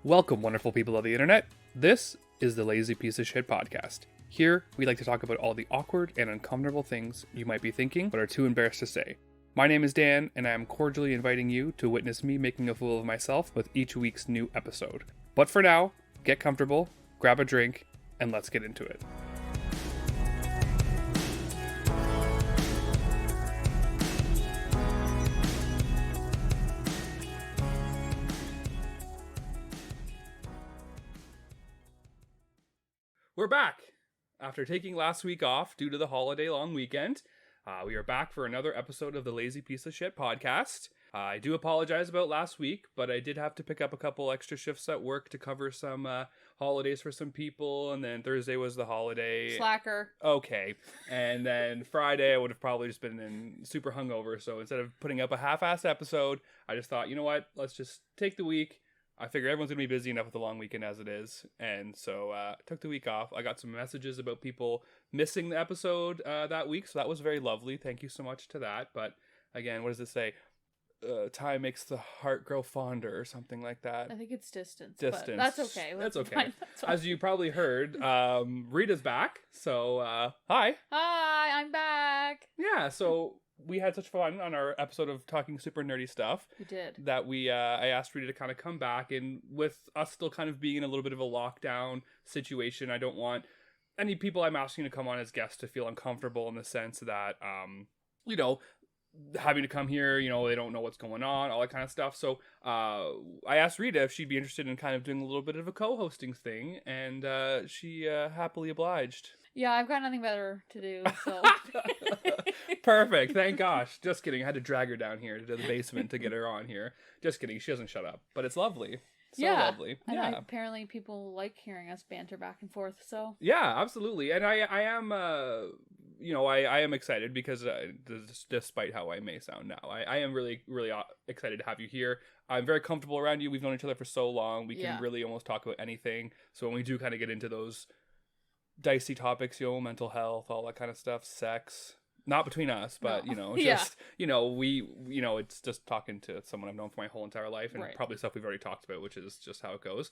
Welcome, wonderful people of the internet. This is the Lazy Piece of Shit podcast. Here, we like to talk about all the awkward and uncomfortable things you might be thinking but are too embarrassed to say. My name is Dan, and I am cordially inviting you to witness me making a fool of myself with each week's new episode. But for now, get comfortable, grab a drink, and let's get into it. We're back! After taking last week off due to the holiday long weekend, we are back for another episode of the Lazy Piece of Shit podcast. I do apologize about last week, but I did have to pick up a couple extra shifts at work to cover some holidays for some people, and then Thursday was the holiday. Slacker. Okay. And then Friday I would have probably just been super hungover, so instead of putting up a half-assed episode, I just thought, you know what, let's just take the week. I figure everyone's going to be busy enough with the long weekend as it is. And so I took the week off. I got some messages about people missing the episode that week. So that was very lovely. Thank you so much to that. But again, what does it say? Time makes the heart grow fonder or something like that. I think it's distance. Distance. But that's okay. That's okay. That's fine. As you probably heard, Rita's back. So hi. Hi, I'm back. Yeah. So we had such fun on our episode of talking super nerdy stuff. We did. That I asked Rita to kind of come back, and with us still kind of being in a little bit of a lockdown situation, I don't want any people I'm asking to come on as guests to feel uncomfortable in the sense that, having to come here, they don't know what's going on, all that kind of stuff. So I asked Rita if she'd be interested in kind of doing a little bit of a co-hosting thing, and she happily obliged. Yeah, I've got nothing better to do, so. Perfect. Thank gosh. Just kidding. I had to drag her down here to the basement to get her on here. Just kidding. She doesn't shut up. But it's lovely. So lovely. And yeah. Apparently people like hearing us banter back and forth, so. Yeah, absolutely. And I am, I am excited because despite how I may sound now, I am really, really excited to have you here. I'm very comfortable around you. We've known each other for so long. We can really almost talk about anything. So when we do kind of get into those dicey topics, mental health, all that kind of stuff, sex, not between us, but just it's just talking to someone I've known for my whole entire life, and probably stuff we've already talked about, which is just how it goes.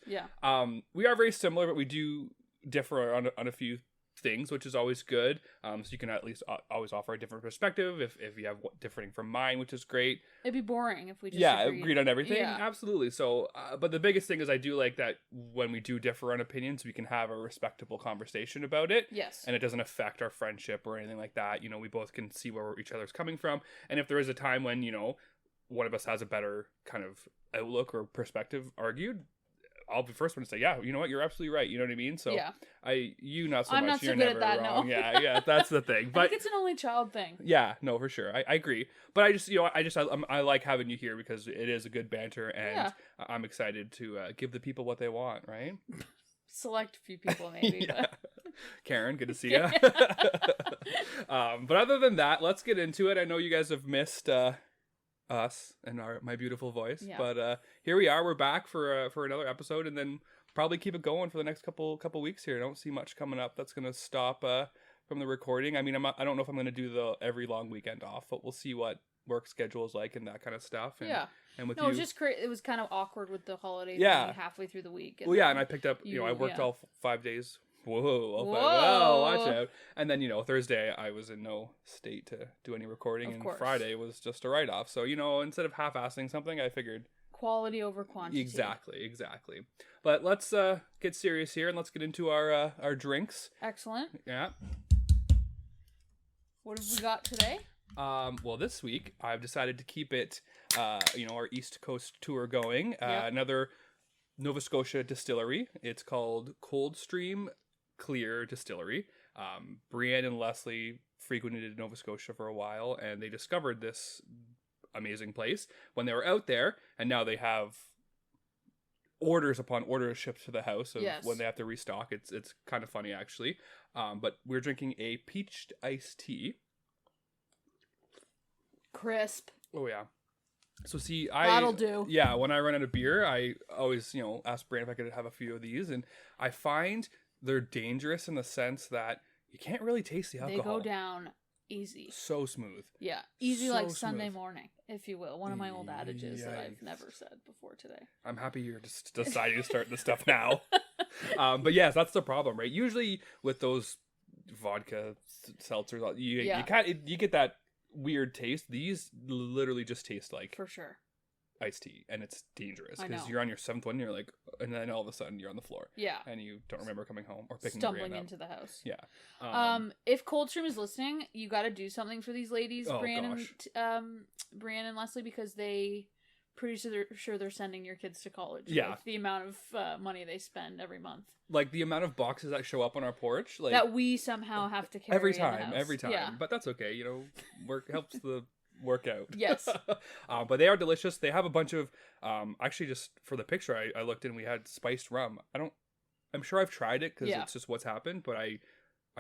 We are very similar, but we do differ on a few things, which is always good. So you can at least always offer a different perspective if you have differing from mine, which is great. It'd be boring if we just agreed on everything. Yeah. Absolutely. So but the biggest thing is I do like that when we do differ on opinions, we can have a respectable conversation about it. Yes. And it doesn't affect our friendship or anything like that. We both can see where each other's coming from, and if there is a time when one of us has a better kind of outlook or perspective argued, I'll be the first one to say, yeah, you know what, you're absolutely right. You know what I mean? So yeah. You not so I'm much. not so You're good never at that, wrong. no. Yeah, that's the thing. But I think it's an only child thing. Yeah, no, for sure. I agree. But I like having you here because it is a good banter, and I'm excited to give the people what they want, right? Select a few people, maybe. Yeah. Karen, good to see you. But other than that, let's get into it. I know you guys have missed us and my beautiful voice, but here we are. We're back for another episode, and then probably keep it going for the next couple weeks here. I don't see much coming up that's gonna stop from the recording. I mean, I don't know if I'm gonna do the every long weekend off, but we'll see what work schedule is like and that kind of stuff. And with it was just it was kind of awkward with the holidays. Yeah, halfway through the week. And and I picked up. I worked all 5 days. Whoa, watch out. And then, Thursday I was in no state to do any recording, and Friday was just a write-off. So, instead of half-assing something, I figured quality over quantity. Exactly. But let's get serious here, and let's get into our drinks. Excellent. Yeah. What have we got today? Well, this week I've decided to keep it, our East Coast tour going. Another Nova Scotia distillery. It's called Coldstream Clear Distillery. Brienne and Leslie frequented Nova Scotia for a while, and they discovered this amazing place when they were out there, and now they have orders upon orders shipped to the house of when they have to restock. It's kind of funny, actually. But we're drinking a peached iced tea. Crisp. Oh yeah. So see, that'll do. Yeah, when I run out of beer, I always, ask Brian if I could have a few of these, and I find they're dangerous in the sense that you can't really taste the alcohol. They go down Easy. So smooth. Yeah. Easy So like Sunday smooth. morning, if you will. One of my old adages that I've never said before today. I'm happy you're just deciding to start this stuff now. But yes, that's the problem, right? Usually with those vodka seltzers, you get that weird taste. These literally just taste like for sure iced tea, and it's dangerous I because know. you're on your 7th one, and you're like, and then all of a sudden you're on the floor. Yeah. And you don't remember coming home or picking stumbling Brienne up. into the house. Yeah. If Coldstream is listening, you got to do something for these ladies, Oh, Brienne gosh. and Leslie, because they pretty sure they're sending your kids to college. Yeah. With the amount of money they spend every month. Like the amount of boxes that show up on our porch, like that we somehow have to carry every in the house. every time. Yeah. But that's okay, you know, work helps the workout. Yes. But they are delicious. They have a bunch of actually, just for the picture I looked in, we had spiced rum. I'm sure I've tried it because it's just what's happened, but I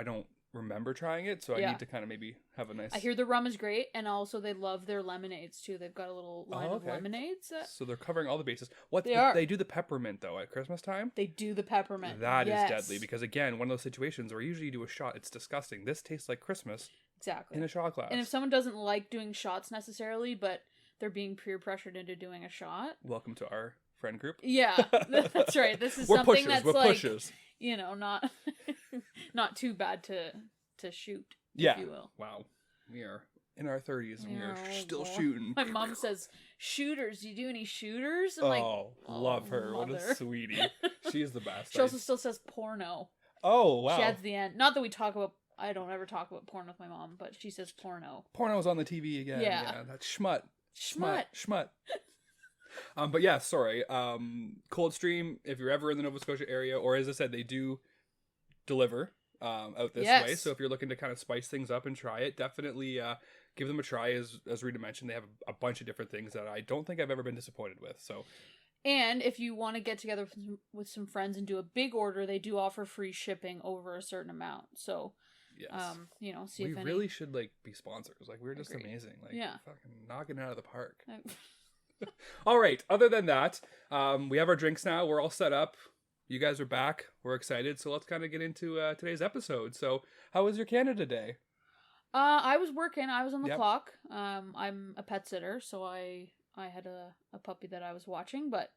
don't remember trying it, so I need to kind of maybe have a nice. I hear the rum is great, and also they love their lemonades too. They've got a little line of lemonades. So they're covering all the bases. They do the peppermint though at Christmas time. They do the peppermint. That is deadly, because again, one of those situations where usually you do a shot, it's disgusting. This tastes like Christmas. Exactly. In a shot glass. And if someone doesn't like doing shots necessarily, but they're being peer pressured into doing a shot. Welcome to our friend group. Yeah, that's right. This is we're something pushers, that's we're like, pushers. You know, not too bad to shoot, yeah. if you will. Wow. We are in our 30s and we're still boy. shooting. My mom says, shooters, do you do any shooters? I'm love her. Mother. What a sweetie. She's the best. She also still says porno. Oh, wow. She adds the end. Not that we talk about, I don't ever talk about porn with my mom, but she says porno. Porno's on the TV again. Yeah. That's schmut. Schmut. But yeah, sorry. Coldstream, if you're ever in the Nova Scotia area, or as I said, they do deliver out this way. So if you're looking to kind of spice things up and try it, definitely give them a try. As Rita mentioned, they have a bunch of different things that I don't think I've ever been disappointed with. So, and if you want to get together with some friends and do a big order, they do offer free shipping over a certain amount. So, yes. You know, see we if any... really should like be sponsors. Like, we're just amazing. Like, fucking knocking it out of the park. All right. Other than that, we have our drinks now. We're all set up. You guys are back. We're excited. So let's kind of get into today's episode. So how was your Canada Day? I was working. I was on the clock. I'm a pet sitter, so I had a puppy that I was watching, but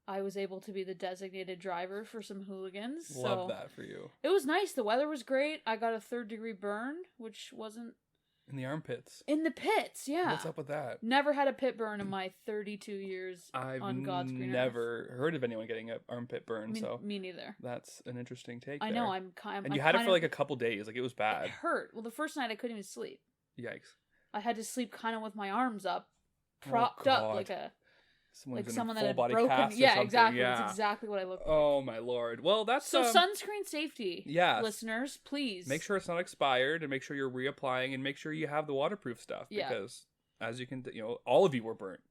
I was able to be the designated driver for some hooligans. Love that for you. It was nice. The weather was great. I got a 3rd-degree burn, which wasn't... In the armpits. In the pits, yeah. What's up with that? Never had a pit burn in my 32 years on God's green earth. I've never heard of anyone getting an armpit burn, Me neither. That's an interesting take. I know, I'm and you had it for like a couple days, like it was bad. It hurt. Well, the first night I couldn't even sleep. Yikes. I had to sleep kind of with my arms up, propped up like someone that had broken. Yeah, exactly. Yeah. That's exactly what I looked like. Oh my lord. Well, that's so sunscreen safety. Yeah, listeners, please make sure it's not expired, and make sure you're reapplying, and make sure you have the waterproof stuff. Because as you can, all of you were burnt.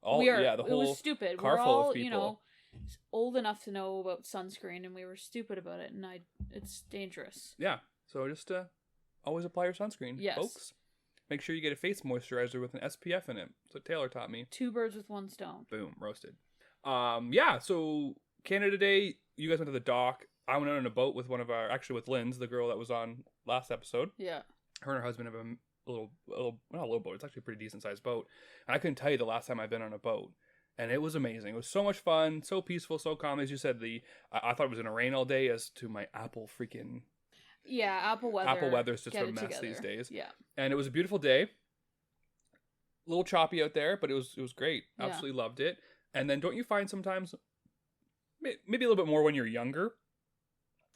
The whole it was stupid. Car we're full all, of people. Old enough to know about sunscreen, and we were stupid about it, and it's dangerous. Yeah. So just always apply your sunscreen, folks. Make sure you get a face moisturizer with an SPF in it. That's what Taylor taught me. 2 birds with 1 stone. Boom, roasted. Yeah, so Canada Day, you guys went to the dock. I went out on a boat with with Lynn's, the girl that was on last episode. Yeah. Her and her husband have a not a little boat. It's actually a pretty decent sized boat. And I couldn't tell you the last time I've been on a boat. And it was amazing. It was so much fun, so peaceful, so calm. As you said, I thought it was going to rain all day, as to my Apple freaking... Yeah, Apple weather. Apple weather's just a mess these days. Yeah. And it was a beautiful day. A little choppy out there, but it was great. Absolutely loved it. And then don't you find sometimes, maybe a little bit more when you're younger,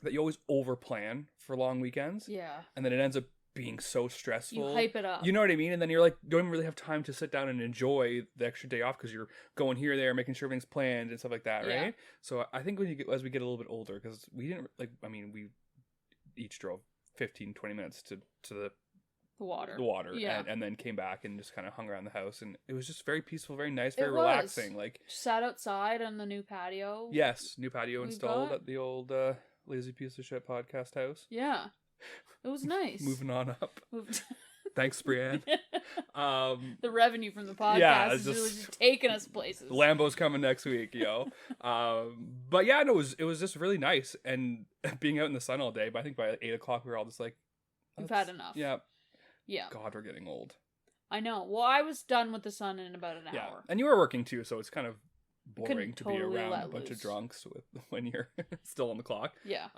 that you always overplan for long weekends? Yeah. And then it ends up being so stressful. You hype it up. You know what I mean? And then you're like, don't even really have time to sit down and enjoy the extra day off because you're going here, there, making sure everything's planned and stuff like that, right? Yeah. So I think as we get a little bit older, because we didn't, we each drove 15-20 minutes to the water and then came back and just kind of hung around the house, and it was just very peaceful, very nice, very relaxing. Like, sat outside on the new patio. Yes, new patio installed at the old Lazy Piece of Shit podcast house. Yeah, it was nice. Moving on up. Thanks, Brienne. The revenue from the podcast is really just taking us places. Lambo's coming next week, yo. But yeah, no, it was just really nice, and being out in the sun all day. But I think by 8 o'clock we were all just like, "We've had enough." Yeah, Yeah. God, we're getting old. I know. Well, I was done with the sun in about an hour. And you were working too, so it's kind of boring to totally be around let a bunch of loose. drunks when you're still on the clock. Yeah.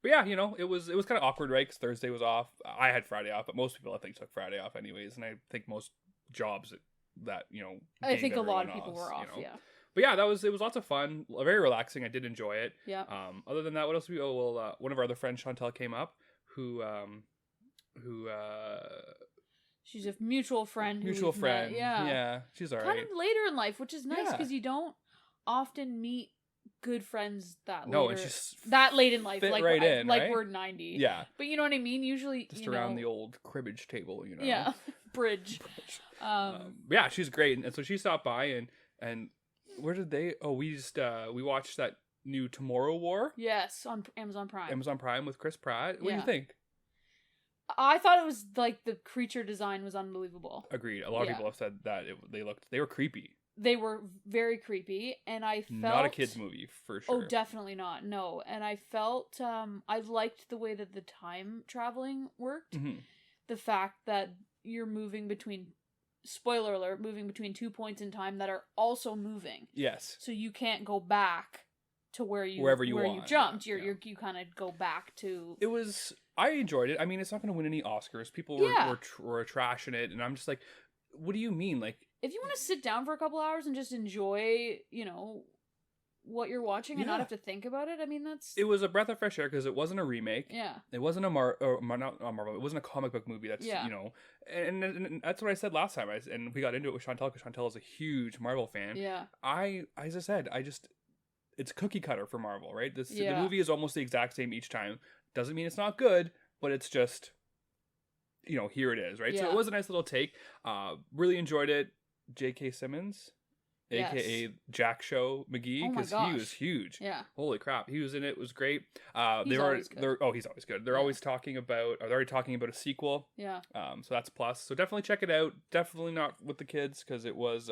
But yeah, you know, it was kind of awkward, right? Because Thursday was off. I had Friday off, but most people I think took Friday off anyways, and I think most jobs that you know. I think a lot of people were off. You know? Yeah. But yeah, it was lots of fun, very relaxing. I did enjoy it. Yeah. Other than that, what else we? Oh well, one of our other friends, Chantel, came up, who she's a mutual friend. Mutual friend. Met. Yeah. Yeah, she's alright. Kind of later in life, which is nice because you don't often meet good friends that late in life, like right in, like right? we're 90. Yeah. But you know what I mean? Usually just around the old cribbage table, you know. Yeah. Bridge. Yeah, she's great. And so she stopped by and where did they we watched that new Tomorrow War. Yes, on Amazon Prime. Amazon Prime with Chris Pratt. What do you think? I thought it was like the creature design was unbelievable. Agreed. A lot of people have said that they were creepy. They were very creepy, and I felt not a kids movie for sure. Oh, definitely not. No, and I felt I liked the way that the time traveling worked. Mm-hmm. The fact that you're moving between, spoiler alert, moving between 2 points in time that are also moving. Yes. So you can't go back to wherever you jumped. You kind of go back to. It was. I enjoyed it. I mean, it's not going to win any Oscars. People were trashing it, and I'm just like, what do you mean, like? If you want to sit down for a couple hours and just enjoy, you know, what you're watching and not have to think about it, I mean, that's... It was a breath of fresh air because it wasn't a remake. Yeah. It wasn't not Marvel. It wasn't a comic book movie. That's, you know... And that's what I said last time. And we got into it with Chantel because Chantel is a huge Marvel fan. Yeah. As I said, it's cookie cutter for Marvel, right? The movie is almost the exact same each time. Doesn't mean it's not good, but it's just... You know, here it is, right? Yeah. So it was a nice little take. Really enjoyed it. J.K. Simmons, aka Jack Show McGee, because he was huge. Yeah. Holy crap, he was in it. It was great. He's always good. He's always good. They're always talking about. They're already talking about a sequel. Yeah. So that's a plus. So definitely check it out. Definitely not with the kids because it was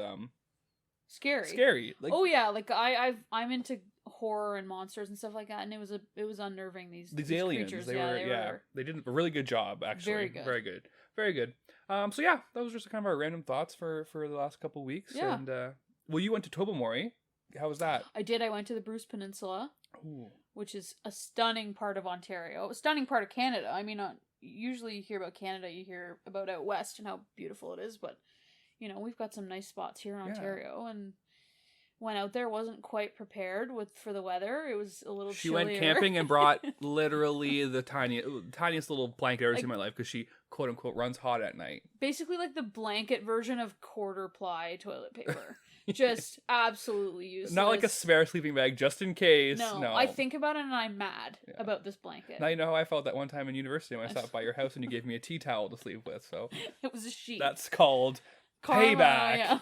scary. Scary. Like, oh yeah, like I'm into horror and monsters and stuff like that, and it was unnerving. These aliens. Creatures. They did a really good job actually. Very good. Very good. So yeah, that was just kind of our random thoughts for the last couple of weeks. Yeah. And well, you went to Tobermory. How was that? I did. I went to the Bruce Peninsula, Ooh. Which is a stunning part of Ontario, a stunning part of Canada. I mean, usually you hear about Canada, you hear about out west and how beautiful it is, but you know, we've got some nice spots here in Ontario, and went out there, wasn't quite prepared for the weather. It was a little She chillier. went camping and brought literally the tiniest little blanket I've ever seen in my life because she, quote unquote, runs hot at night. Basically like the blanket version of quarter ply toilet paper. Just absolutely useless. Not like a spare sleeping bag just in case. No. I think about it and I'm mad about this blanket. Now you know how I felt that one time in university when I stopped by your house and you gave me a tea towel to sleep with. So it was a sheet. That's called... payback. Yeah.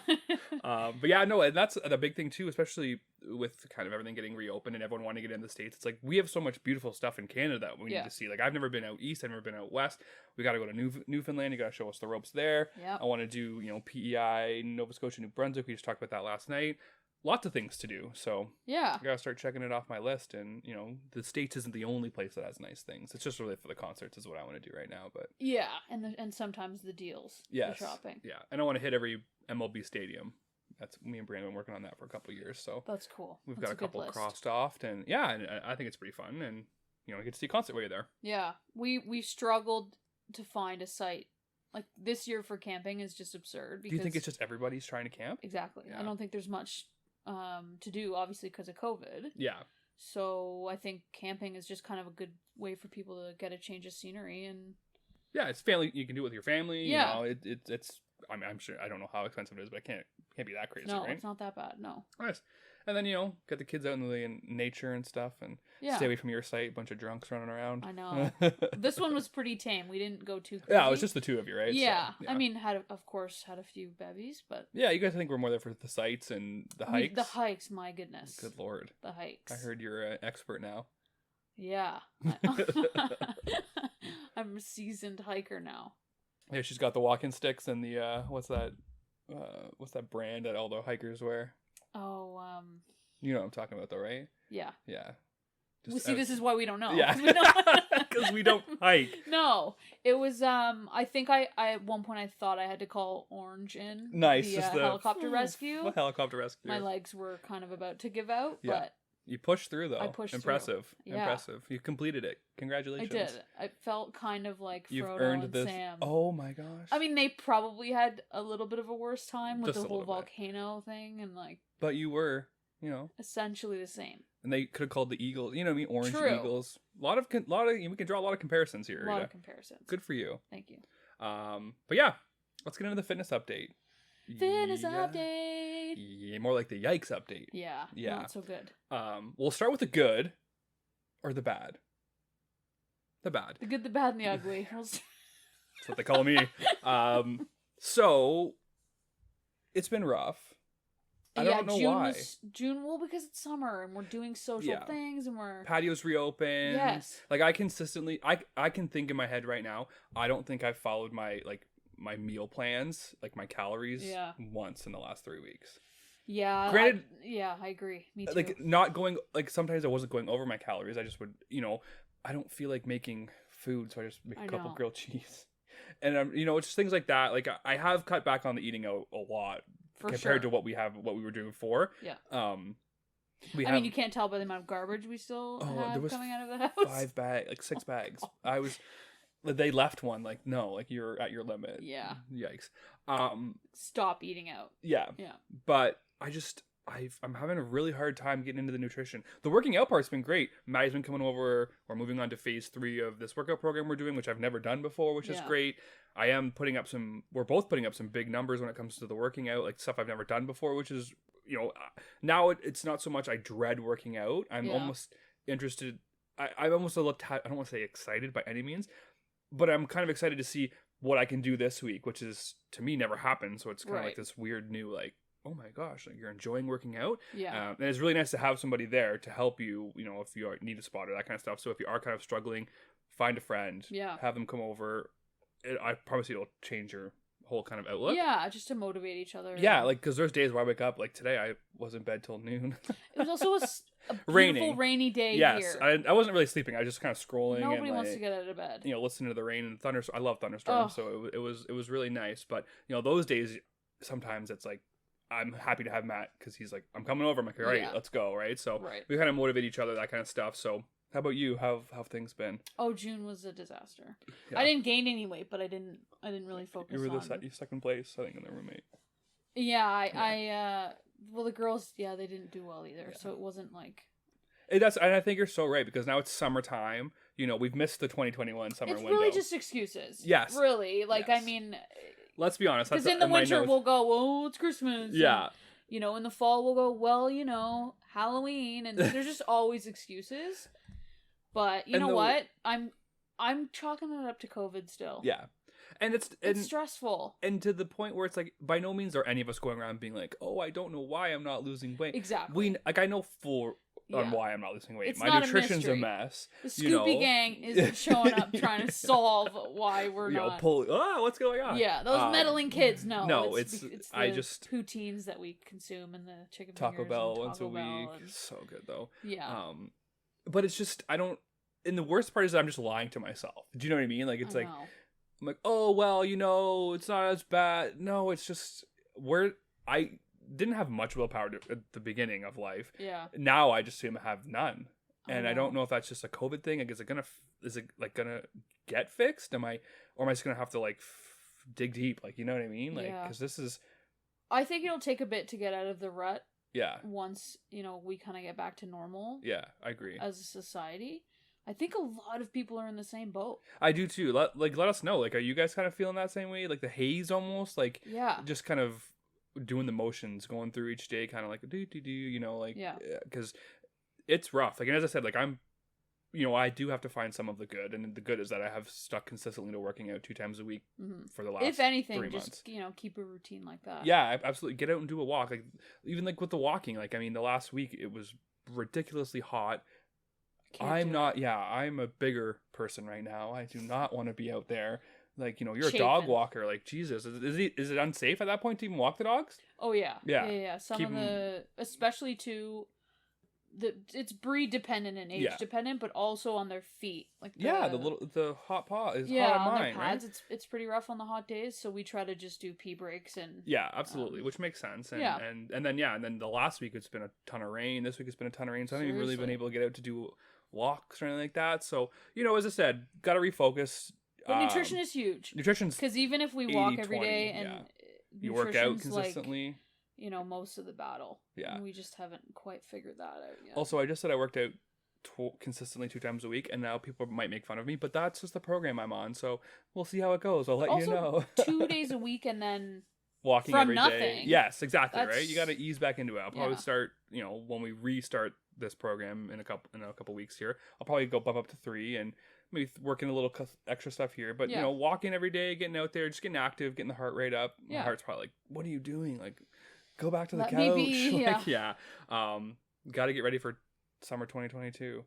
But yeah, no, and that's the big thing too, especially with kind of everything getting reopened and everyone wanting to get in the States. It's like we have so much beautiful stuff in Canada that we need to see. Like I've never been out east, I've never been out west. We got to go to Newfoundland. You got to show us the ropes there. Yep. I want to do PEI, Nova Scotia, New Brunswick. We just talked about that last night. Lots of things to do, so I gotta start checking it off my list. And the States isn't the only place that has nice things. It's just really for the concerts is what I want to do right now. But and sometimes the deals, the shopping, and I want to hit every MLB stadium. That's me and Brandon working on that for a couple of years. So that's cool. We've got a couple crossed off, and I think it's pretty fun. And you get to see a concert while you're there. Yeah, we struggled to find a site. Like this year for camping is just absurd. Because... Do you think it's just everybody's trying to camp? Exactly. Yeah. I don't think there's much to do, obviously, because of COVID. Yeah. So I think camping is just kind of a good way for people to get a change of scenery and. Yeah, it's family. You can do it with your family. Yeah. It's. I'm sure. I don't know how expensive it is, but it can't be that crazy. No, right? It's not that bad. No. Nice. And then get the kids out in nature and stuff, and stay away from your site. A bunch of drunks running around. I know. This one was pretty tame. We didn't go too crazy. Yeah, it was just the two of you, right? Yeah. So, I mean, of course had a few bevies, but yeah, you guys think we're more there for the sights and the hikes. The hikes, my goodness. Good Lord. The hikes. I heard you're an expert now. Yeah. I'm a seasoned hiker now. Yeah, she's got the walking sticks and the what's that brand that all the hikers wear? Oh, you know what I'm talking about though, right? Yeah. Yeah. Well, see, this is why we don't know. Yeah. Because we don't hike. No, it was. I think I at one point I thought I had to call Orange in. Nice, the, just the helicopter rescue. The helicopter rescue. My legs were kind of about to give out, Yeah. but You pushed through though. I pushed Impressive. through. Yeah. Impressive. You completed it. Congratulations. I did. I felt kind of like You've Frodo earned and this. Sam. Oh my gosh. I mean, they probably had a little bit of a worse time with Just the a whole little bit. volcano thing and like But you were, you know, essentially the same. and they could have called the Eagles. You know what I mean? Orange True. Eagles. A lot of. We can draw a lot of comparisons here. A lot Rita. of comparisons. Good for you. Thank you. But yeah, let's get into the fitness update. Fitness Yeah. update. Yeah, more like the yikes update. Yeah. Yeah. Not so good. We'll start with the good or the bad. The bad. The good, the bad, and the ugly. That's what they call me. So it's been rough. I don't know why. June, well, because it's summer and we're doing social Yeah. things and we're Patios reopened. Yes. Like I consistently, I can think in my head right now. I don't think I've followed my meal plans, like my calories, once in the last 3 weeks. Yeah. Granted, I agree. Me too. like not going, like sometimes I wasn't going over my calories. I just would, you know, I don't feel like making food, so I just make a couple grilled cheese. And you know, it's just things like that. Like I have cut back on the eating out a lot compared to what we were doing before. Yeah. I mean, you can't tell by the amount of garbage we still have there was coming out of the house. 5 bags, like 6 bags. I was. They left one like no, like you're at your limit. Yeah. Yikes. Stop eating out. Yeah. Yeah. But I'm having a really hard time getting into the nutrition. The working out part's been great. Maddie's been coming over. We're moving on to phase 3 of this workout program we're doing, which I've never done before, which is great. We're both putting up some big numbers when it comes to the working out, like stuff I've never done before, which is, you know, now it's not so much I dread working out. I'm almost interested. I'm almost a little, I don't want to say excited by any means, but I'm kind of excited to see what I can do this week, which is to me never happened. So it's kind of like this weird new, like, oh my gosh, like you're enjoying working out. Yeah. And it's really nice to have somebody there to help you, you know, if you need a spot or that kind of stuff. So if you are kind of struggling, find a friend. Yeah. Have them come over. I promise you it'll change your whole kind of outlook. Yeah, just to motivate each other. Yeah, like, because there's days where I wake up, like today I was in bed till noon. It was also a beautiful rainy day yes, here. I wasn't really sleeping. I was just kind of scrolling. Nobody and, wants like, to get out of bed. You know, listening to the rain and thunder. I love thunderstorms, so it was really nice. But you know, those days sometimes it's like I'm happy to have Matt because he's like, I'm coming over. I'm like, all right, let's go, right? So we kind of motivate each other, that kind of stuff. So how about you? How have things been? Oh, June was a disaster. Yeah. I didn't gain any weight, but I didn't really focus. You were on... second place, I think, in the roommate. Yeah, well, the girls, they didn't do well either. So it wasn't like. And I think you're so right, because now it's summertime. You know, we've missed the 2021 summer window. It's really just excuses. Yes. Really, like Yes. I mean. Let's be honest. Because in the winter we'll go, oh, it's Christmas. Yeah. And, you know, in the fall we'll go, well, you know, Halloween, and there's just always excuses. But you know what? I'm chalking it up to COVID still. Yeah. And it's stressful. And to the point where it's like, by no means are any of us going around being like, oh, I don't know why I'm not losing weight. Exactly. I know on why I'm not losing weight. It's My not nutrition's a a mess. The Scoopy gang isn't showing up trying to solve why we're not. What's going on? Yeah, those meddling kids. No, it's the poutines that we consume and the chicken Taco Bell once a week. So good though. Yeah. But it's just and the worst part is that I'm just lying to myself. Do you know what I mean? Like it's like I'm like, oh well, you know, it's not as bad. No, it's just I didn't have much willpower at the beginning of life. Yeah. Now I just seem to have none, and I don't know if that's just a COVID thing. Like, is it gonna get fixed? Or am I just gonna have to like dig deep? Like, you know what I mean? Like, because this is. I think it'll take a bit to get out of the rut. Yeah. Once we kind of get back to normal. Yeah, I agree. As a society. I think a lot of people are in the same boat. I do too. Let us know. Like, are you guys kind of feeling that same way? Like the haze almost? Like, just kind of doing the motions, going through each day, kind of like you know, like, because it's rough. Like, and as I said, like I do have to find some of the good, and the good is that I have stuck consistently to working out 2 times a week for the last. If anything, 3 months. Just keep a routine like that. Yeah, absolutely. Get out and do a walk. Like even like with the walking. Like I mean, the last week it was ridiculously hot. I'm a bigger person right now. I do not want to be out there. Like, you know, you're a dog walker. Like, Jesus, is it unsafe at that point to even walk the dogs? Oh yeah, yeah. Some of especially to it's breed dependent and age dependent, but also on their feet. Like the hot paw is hot on mine, their pads. right? It's pretty rough on the hot days, so we try to just do pee breaks and absolutely, which makes sense. And and then the last week it's been a ton of rain. This week it's been a ton of rain, so I haven't really been able to get out to do walks or anything like that. So as I said, got to refocus. But nutrition is huge. Nutrition's because even if we walk every day and you work out consistently. Most of the battle. Yeah. And we just haven't quite figured that out yet. Also, I just said I worked out consistently 2 times a week, and now people might make fun of me, but that's just the program I'm on, so we'll see how it goes. I'll let you know. 2 days a week and then walking from every nothing. day. Yes, exactly, right? You got to ease back into it. I'll probably start, when we restart this program in a couple weeks here, I'll probably go bump up to 3 and maybe working a little extra stuff here, but walking every day, getting out there, just getting active, getting the heart rate up. My heart's probably like, what are you doing? Like, go back to the couch. Got to get ready for summer 2022.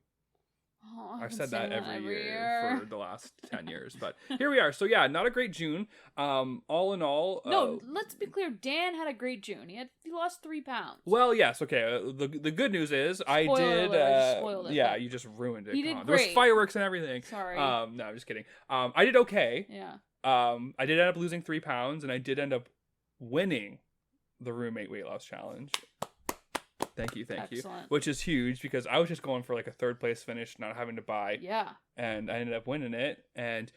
I've said that every year for the last 10 years, but here we are. So not a great June. All in all, no, let's be clear. Dan had a great June. He lost 3 pounds. Well, yes, okay. The good news is Spoiler alert, spoiled it. Yeah, you just ruined it. He did great. There was fireworks and everything. Sorry. No, I'm just kidding. I did okay. Yeah. I did end up losing 3 pounds, and I did end up winning the roommate weight loss challenge. Thank you. Which is huge because I was just going for like a 3rd place finish, not having to buy. Yeah. And I ended up winning it, and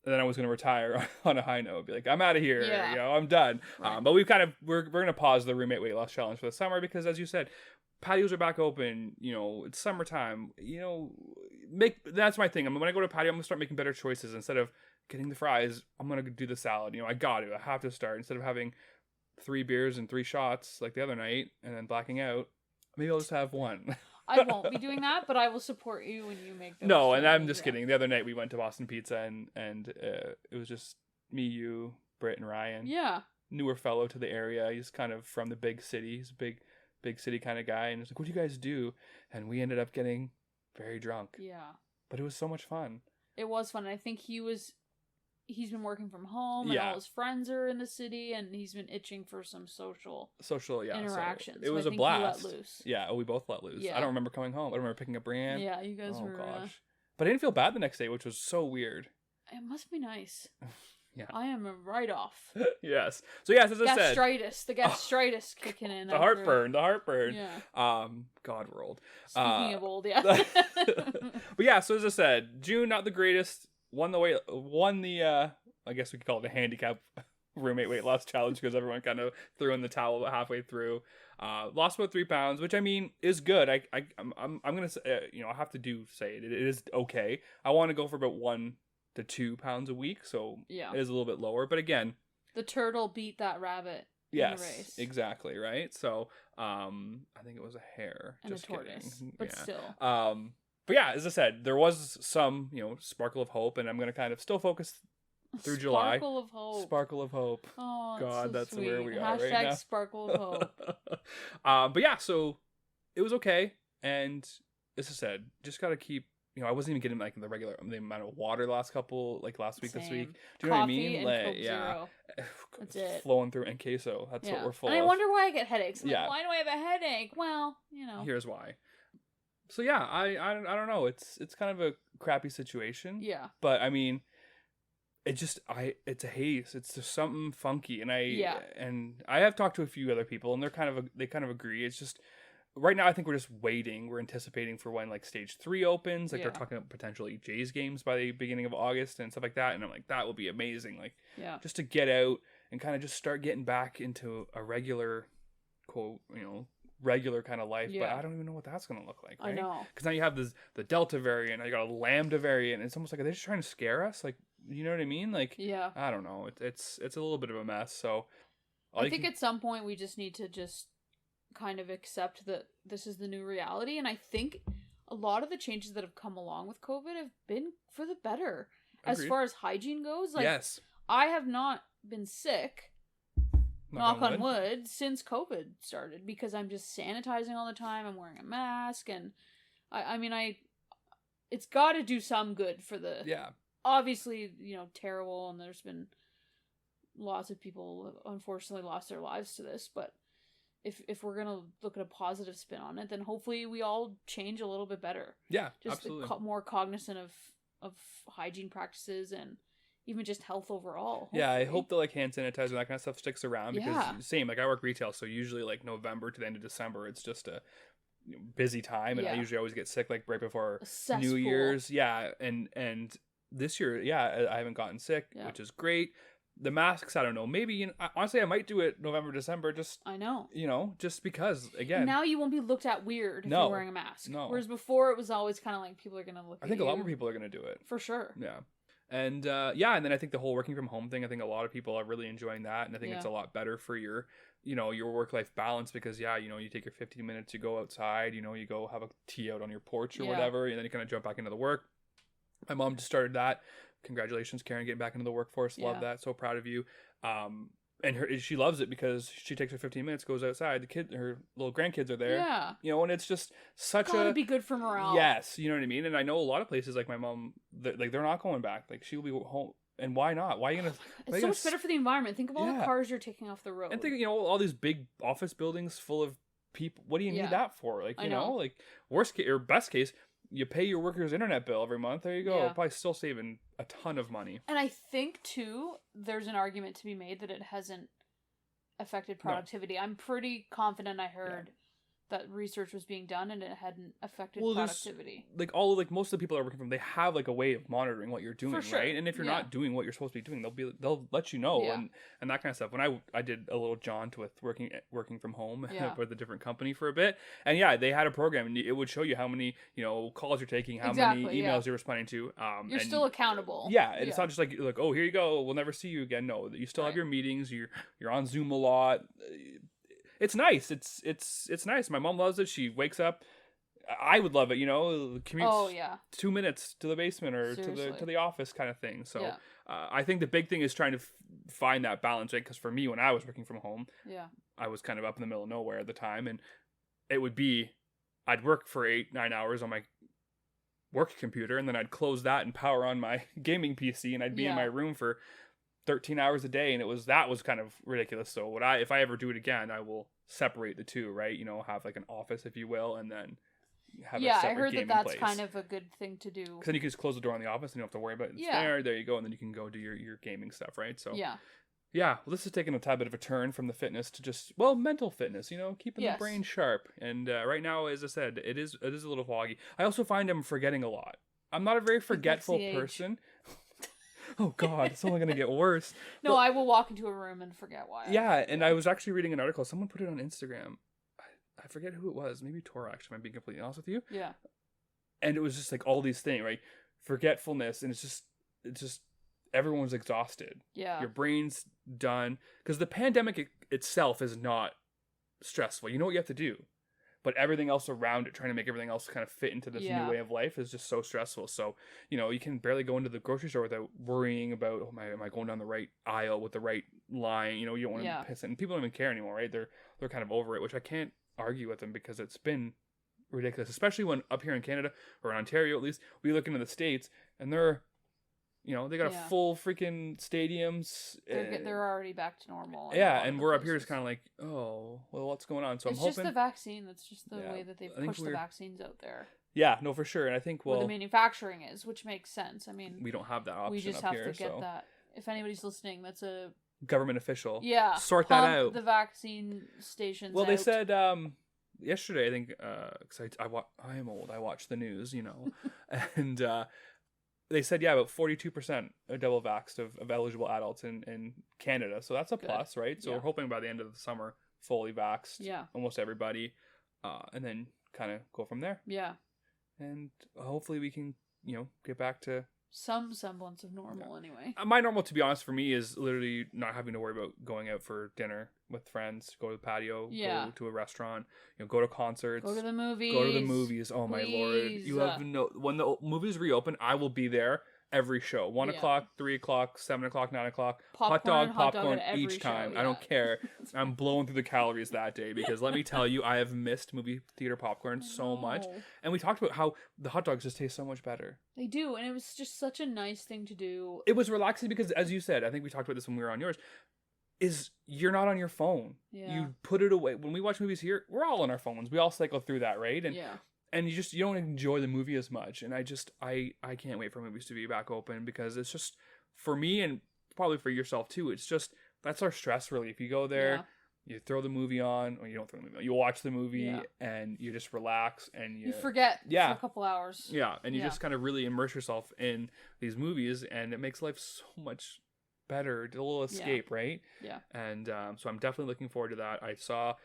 then I was going to retire on a high note, be like, I'm out of here. Yeah. I'm done. Right. But we're going to pause the roommate weight loss challenge for the summer because, as you said, patios are back open. It's summertime. That's my thing. When I go to a patio, I'm going to start making better choices. Instead of getting the fries, I'm going to do the salad. I have to start. Instead of having 3 beers and 3 shots like the other night and then blacking out, maybe I'll just have 1. I won't be doing that, but I will support you when you make those. No, and I'm just kidding. The other night we went to Boston Pizza and it was just me, you, Britt, and Ryan. Yeah. Newer fellow to the area. He's kind of from the big city. He's a big city kind of guy. And he's like, what do you guys do? And we ended up getting very drunk. Yeah. But it was so much fun. It was fun. I think he's been working from home and all his friends are in the city and he's been itching for some social interactions. So it was a blast. He let loose. Yeah, we both let loose. I don't remember coming home. I don't remember picking up Brienne. Yeah, you guys were. Gosh. But I didn't feel bad the next day, which was so weird. It must be nice. Yeah. I am a write-off. Yes. So yes, as I said. The gastritis kicking in. The heartburn. Yeah. God, we're old. Speaking of old, yeah. But yeah, so as I said, June, not the greatest. Won the I guess we could call it the handicap roommate weight loss challenge because everyone kind of threw in the towel about halfway through. Lost about 3 pounds, which I mean is good. I'm gonna say, I have to say it is okay. I want to go for about 1 to 2 pounds a week, so it is a little bit lower. But again, the turtle beat that rabbit. Yes, in the race. Exactly right. So I think it was a hare and just a tortoise, kidding. but still. But yeah, as I said, there was some, sparkle of hope, and I'm going to kind kind of focus through July. Sparkle of hope. Sparkle of hope. Oh, God, so that's sweet. where we are right now. Sparkle of hope. But yeah, so it was okay, and as I said, just got to keep. I wasn't even getting the amount of water last week, this week. Do you know what I mean? And Coke Zero. That's it. Flowing through and queso. That's what we're full of. And I wonder why I get headaches. Why do I have a headache? Well, Here's why. So yeah, I don't know. It's kind of a crappy situation. Yeah. But I mean, it's a haze. It's just something funky, and I have talked to a few other people, and they kind of agree. It's just right now I think we're just waiting. We're anticipating for when stage 3 opens. They're talking about potentially Jays games by the beginning of August and stuff like that. And I'm like, that will be amazing. Just to get out and kind of just start getting back into a regular quote, regular kind of life, but I don't even know what that's going to look like, right? I know. Because now you have the Delta variant, now you got a Lambda variant, and it's almost like, are they just trying to scare us? You know what I mean? I don't know. It's a little bit of a mess, so... I think at some point we just need to just kind of accept that this is the new reality, and I think a lot of the changes that have come along with COVID have been for the better. Agreed. As far as hygiene goes, yes. I have not been sick... Knock on wood, since COVID started, because I'm just sanitizing all the time. I'm wearing a mask, and it's got to do some good for the. Yeah. Obviously, terrible, and there's been lots of people unfortunately lost their lives to this, but if we're gonna look at a positive spin on it, then hopefully we all change a little bit better. Yeah, just absolutely. More cognizant of hygiene practices and even just health overall. Hopefully. Yeah, I hope the like hand sanitizer and that kind of stuff sticks around because Yeah. same, like I work retail, so usually like November to the end of December, it's just a busy time, and I Yeah. usually always get sick like right before A cesspool. New Year's. Yeah, and this year, yeah, I haven't gotten sick, Yeah. which is great. The masks, I don't know. Maybe honestly, I might do it November, December. Just I know. Just because again. Now you won't be looked at weird if No. you're wearing a mask. No. Whereas before it was always kind of like people are gonna look. I think a lot more people are gonna do it. For sure. Yeah. And yeah, and then I think the whole working from home thing, I think a lot of people are really enjoying that, and I think it's a lot better for your your work-life balance because you take your 15 minutes, you go outside, you go have a tea out on your porch or whatever, and then you kind of jump back into the work. My mom just started that. Congratulations, Karen, getting back into the workforce. Love that. So proud of you. And she loves it because she takes her 15 minutes, goes outside. Her little grandkids are there. Yeah. And it's just such Gotta be good for morale. Yes, you know what I mean. And I know a lot of places like my mom, they're not going back. Like she'll be home. And why not? Why are you gonna? It's so much better for the environment. Think of all the cars you're taking off the road. And think, all these big office buildings full of people. What do you need that for? Like, like worst case or best case, you pay your workers' internet bill every month. There you go. Probably still saving a ton of money. And I think too, there's an argument to be made that it hasn't affected productivity. No. I'm pretty confident I heard that research was being done and it hadn't affected productivity. Like most of the people that are working from, they have like a way of monitoring what you're doing, sure. right? And if you're not doing what you're supposed to be doing, they'll let you know and that kind of stuff. When I did a little jaunt with working from home with a different company for a bit, and they had a program and it would show you how many calls you're taking, how many emails you're responding to. You're still accountable. Yeah, and it's not just like oh, here you go, we'll never see you again. No, you still have your meetings. You're on Zoom a lot. It's nice. It's nice. My mom loves it. She wakes up. I would love it. Commutes 2 minutes to the basement or to the office kind of thing. So I think the big thing is trying to find that balance, right? Because for me, when I was working from home, I was kind of up in the middle of nowhere at the time, and it would be I'd work for 8-9 hours on my work computer, and then I'd close that and power on my gaming PC, and I'd be in my room for 13 hours a day, and that was kind of ridiculous. So if I ever do it again, I will separate the two, right? Have like an office, if you will, and then have a separate I heard gaming that's place. kind of a good thing to do. Because then you can just close the door on the office and you don't have to worry about it. There you go, and then you can go do your gaming stuff, right? So well, this is taking a tad bit of a turn from the fitness to just mental fitness, keeping the brain sharp. And right now, as I said, it is a little foggy. I also find I'm forgetting a lot. I'm not a very forgetful person. Oh God, it's only gonna get worse. No, I will walk into a room and forget why. Yeah, and I was actually reading an article. Someone put it on Instagram. I forget who it was. Maybe Tora, actually. I'm being completely honest with you. Yeah. And it was just like all these things, right? Forgetfulness, and it's just everyone's exhausted. Yeah. Your brain's done because the pandemic itself is not stressful. You know what you have to do. But everything else around it, trying to make everything else kind of fit into this new way of life is just so stressful. So, you can barely go into the grocery store without worrying about, am I going down the right aisle with the right line? You don't want to piss it. And people don't even care anymore, right? They're kind of over it, which I can't argue with them because it's been ridiculous. Especially when up here in Canada, or in Ontario at least, we look into the States and they're, they got a full freaking stadiums. They're already back to normal. And we're up here just kind of like, oh, well, what's going on? So it's I'm hoping just the vaccine. That's just the way that they've pushed the vaccines out there. Yeah, no, for sure. And I think, where the manufacturing is, which makes sense. I mean, we don't have that option. We just up have here, to get that. If anybody's listening, that's a government official. Yeah, sort that out. The vaccine stations. Well, they said yesterday, I think, because I am old. I watch the news, and they said about 42% are double vaxxed of eligible adults in Canada. So that's a plus, right? So we're hoping by the end of the summer, fully vaxxed. Yeah. Almost everybody, and then kind of go from there. Yeah. And hopefully we can, get back to some semblance of normal anyway. My normal, to be honest, for me is literally not having to worry about going out for dinner with friends, go to the patio, go to a restaurant, go to concerts, go to the movies. Oh my Lord. You have when the movies reopen, I will be there every show. 1 o'clock, 3 o'clock, 7 o'clock, 9 o'clock. Hot dog each time. I don't care. I'm blowing through the calories that day because let me tell you, I have missed movie theater popcorn so much. And we talked about how the hot dogs just taste so much better. They do, and it was just such a nice thing to do. It was relaxing because, as you said, I think we talked about this when we were on yours, is you're not on your phone. Yeah. You put it away. When we watch movies here, we're all on our phones. We all cycle through that, right? And Yeah. and you don't enjoy the movie as much. And I can't wait for movies to be back open, because it's just, for me and probably for yourself too, it's just, that's our stress relief. You go there, you throw the movie on, or you don't throw the movie on, you watch the movie and you just relax and you forget for a couple hours. Yeah, and you just kind of really immerse yourself in these movies, and it makes life so much better. A little escape, right? Yeah. And so I'm definitely looking forward to that. I saw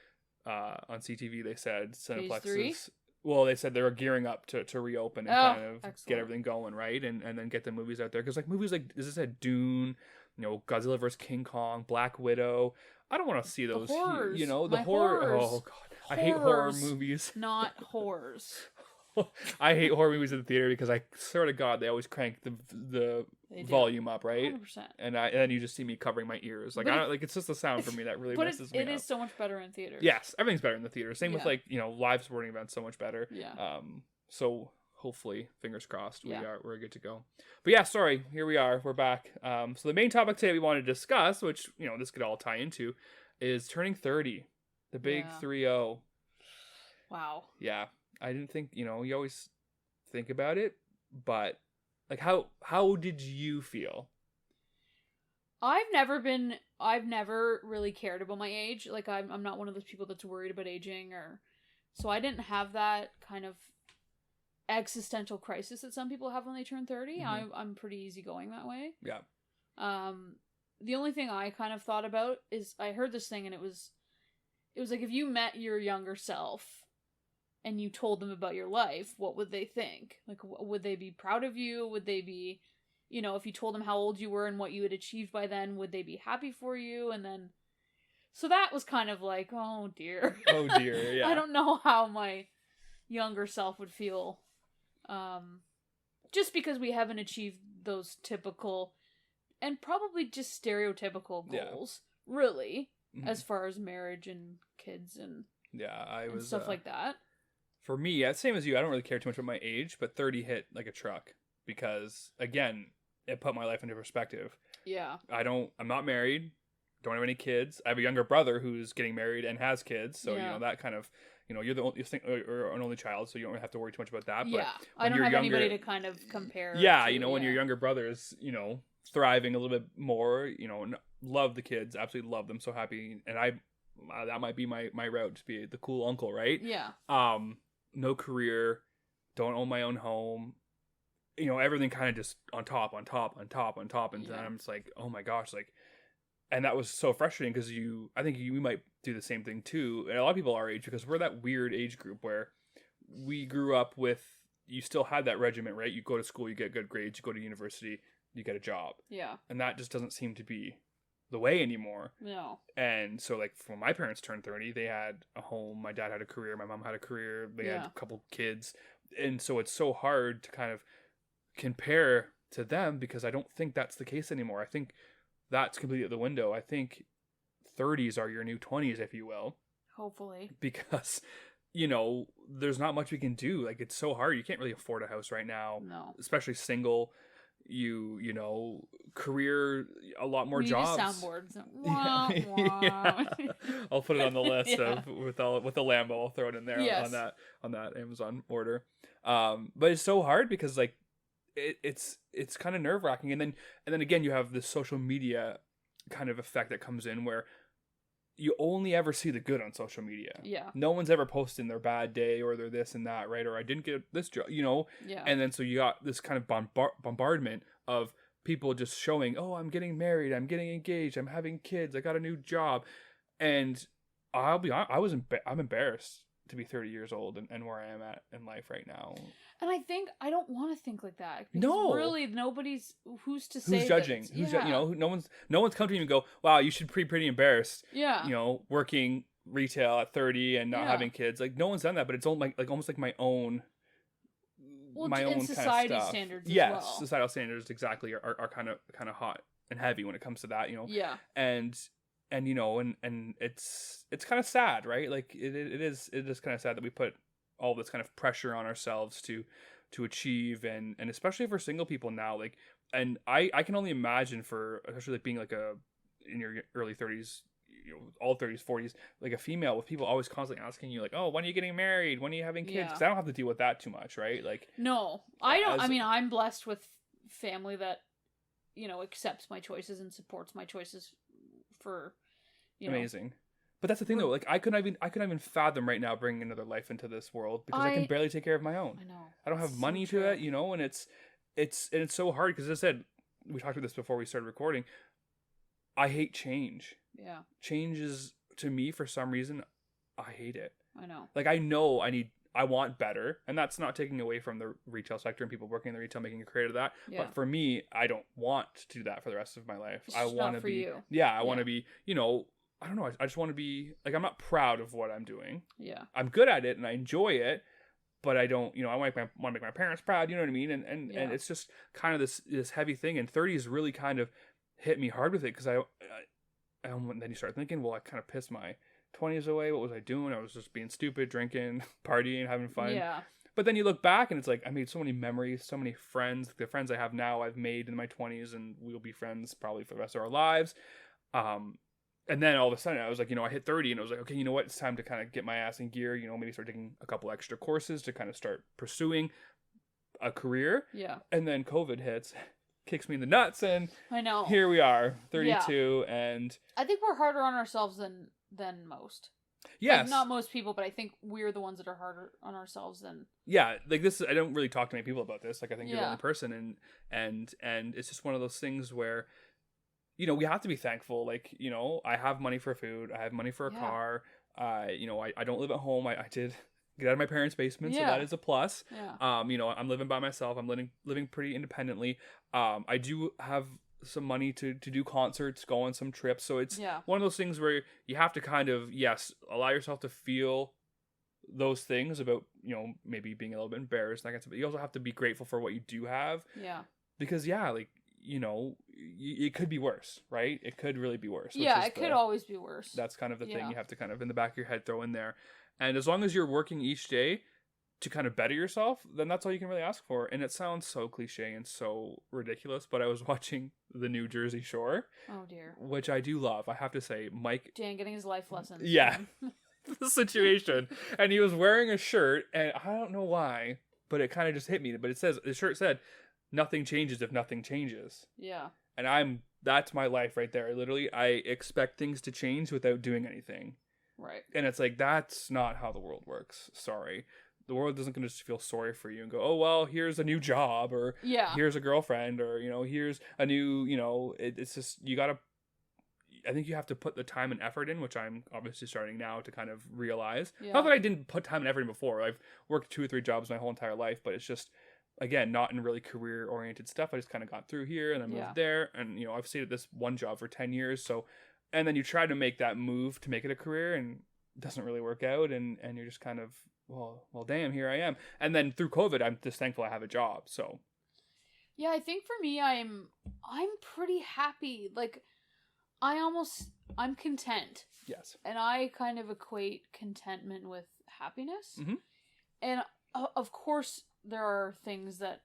on CTV they said Cineplexes. Well, they said they were gearing up to reopen and kind of get everything going, right? And then get the movies out there. Because, like, movies like, as I said, Dune, Godzilla vs. King Kong, Black Widow. I don't want to see those. Horrors. The horror. Horrors. Oh, God. I hate horror movies. Not horrors. I hate horror movies in the theater because I swear to God, they always crank the volume up, right? 100%. And then you just see me covering my ears. Like, it's just the sound for me that really messes me up. But it is so much better in theaters. Yes, everything's better in the theater. Same with, like, live sporting events, so much better. Yeah. So hopefully, fingers crossed, we're good to go. But yeah, sorry, here we are. We're back. So the main topic today we wanted to discuss, which, this could all tie into, is turning 30. The big 3-0. Wow. Yeah. I didn't think, you always think about it, but like, how did you feel? I've never really cared about my age. Like, I'm not one of those people that's worried about aging, so I didn't have that kind of existential crisis that some people have when they turn 30. Mm-hmm. I'm pretty easygoing that way. Yeah. The only thing I kind of thought about is, I heard this thing and it was like, if you met your younger self and you told them about your life, what would they think? Like, would they be proud of you? Would they be, if you told them how old you were and what you had achieved by then, would they be happy for you? And then, so that was kind of like, oh dear. Oh dear, yeah. I don't know how my younger self would feel. Just because we haven't achieved those typical and probably just stereotypical goals, really, as far as marriage and kids and stuff like that. For me, same as you, I don't really care too much about my age, but 30 hit like a truck because, again, it put my life into perspective. Yeah. I'm not married, don't have any kids. I have a younger brother who's getting married and has kids, so, that kind of, you're the only, or an only child, so you don't have to worry too much about that. Yeah, but I don't have anybody to kind of compare. Yeah, when your younger brother is, thriving a little bit more, love the kids, absolutely love them, so happy, and that might be my route, to be the cool uncle, right? Yeah. No career, don't own my own home, everything kind of just on top, and then I'm just like, oh my gosh, like, and that was so frustrating because I think you might do the same thing too, and a lot of people our age, because we're that weird age group where we grew up with, you still had that regiment, right? You go to school, you get good grades, you go to university, you get a job. Yeah. And that just doesn't seem to be the way anymore. No. And so, like, when my parents turned 30, they had a home, my dad had a career, my mom had a career, they had a couple kids. And so it's so hard to kind of compare to them because I don't think that's the case anymore. I think that's completely out the window. I think 30s are your new 20s, if you will. Hopefully. Because, there's not much we can do. Like, it's so hard. You can't really afford a house right now. No. Especially single. Career, a lot more jobs. Soundboards. Yeah. I'll put it on the list of with the Lambo. I'll throw it in there on that Amazon order. But it's so hard because like it's kind of nerve wracking, and then again you have this social media kind of effect that comes in where you only ever see the good on social media. Yeah. No one's ever posting their bad day or their this and that, right? Or I didn't get this job, Yeah. And then so you got this kind of bombardment of people just showing, oh, I'm getting married, I'm getting engaged, I'm having kids, I got a new job. And I'll be honest, I'm embarrassed to be 30 years old and where I am at in life right now. And I don't want to think like that. No, really, who's to say? Who's judging? No one's come to me and go, wow, you should be pretty embarrassed. Yeah. Working retail at 30 and not having kids. Like no one's done that, but it's almost like my own. My own society kind of stuff. Standards. Yes, as well. Societal standards exactly are kind of hot and heavy when it comes to that. Yeah. And it's kind of sad, right? Like it is kind of sad that we put all this kind of pressure on ourselves to achieve, and especially for single people now, like, and I can only imagine for especially like being like a in your early 30s, all 30s, 40s, like a female, with people always constantly asking you like, oh, when are you getting married? When are you having kids? Because I don't have to deal with that too much, right? Like, no, I don't. I mean, I'm blessed with family that, accepts my choices and supports my choices for, amazing. But that's the thing, though. Like, I couldn't even fathom right now bringing another life into this world because I can barely take care of my own. I know. I don't have money to it, and it's so hard because, as I said, we talked about this before we started recording. I hate change. Yeah. Change is, to me, for some reason, I hate it. I know. Like, I want better, and that's not taking away from the retail sector and people working in the retail making a career of that. Yeah. But for me, I don't want to do that for the rest of my life. I want to be. I want to be. I don't know. I just want to be like, I'm not proud of what I'm doing. Yeah. I'm good at it and I enjoy it, but I don't. I want to make my parents proud. You know what I mean? And it's just kind of this heavy thing. And 30s really kind of hit me hard with it because then you start thinking, well, I kind of pissed my 20s away. What was I doing? I was just being stupid, drinking, partying, having fun. Yeah. But then you look back and it's like, I made so many memories, so many friends. The friends I have now, I've made in my 20s, and we'll be friends probably for the rest of our lives. And then all of a sudden I was like, I hit 30 and I was like, okay, you know what? It's time to kind of get my ass in gear, maybe start taking a couple extra courses to kind of start pursuing a career. Yeah. And then COVID hits, kicks me in the nuts, and I know. Here we are, 32, and I think we're harder on ourselves than most. Yes. Like, not most people, but I think we're the ones that are harder on ourselves than. Yeah, like this. I don't really talk to many people about this. Like, I think you're the only person, and it's just one of those things where, we have to be thankful. Like, I have money for food. I have money for a car. I don't live at home. I did get out of my parents' basement, so that is a plus. Yeah. I'm living by myself. I'm living pretty independently. I do have some money to do concerts, go on some trips. So it's one of those things where you have to kind of, allow yourself to feel those things about, maybe being a little bit embarrassed, that kind of stuff. But you also have to be grateful for what you do have. Yeah. Because, it could be worse, right? It could really be worse. It could always be worse. That's kind of the thing you have to kind of in the back of your head throw in there. And as long as you're working each day to kind of better yourself, then that's all you can really ask for. And it sounds so cliche and so ridiculous, but I was watching the new Jersey Shore. Oh dear. Which I do love. I have to say, Mike... Dan getting his life lessons. Yeah. The situation. And he was wearing a shirt, and I don't know why, but it kind of just hit me. But the shirt said, nothing changes if nothing changes. Yeah. And that's my life right there. I expect things to change without doing anything. Right. And it's like, that's not how the world works. Sorry. The world isn't going to just feel sorry for you and go, oh, well, here's a new job, or here's a girlfriend, or, here's a new, it's just, I think you have to put the time and effort in, which I'm obviously starting now to kind of realize. Yeah. Not that I didn't put time and effort in before. I've worked 2 or 3 jobs my whole entire life, but it's just, again, not in really career-oriented stuff. I just kind of got through here and I moved there. And, I've stayed at this one job for 10 years. So, and then you try to make that move to make it a career and it doesn't really work out. And you're just kind of, well, damn, here I am. And then through COVID, I'm just thankful I have a job. So. Yeah, I think for me, I'm pretty happy. Like, I'm content. Yes. And I kind of equate contentment with happiness. Mm-hmm. And of course, there are things that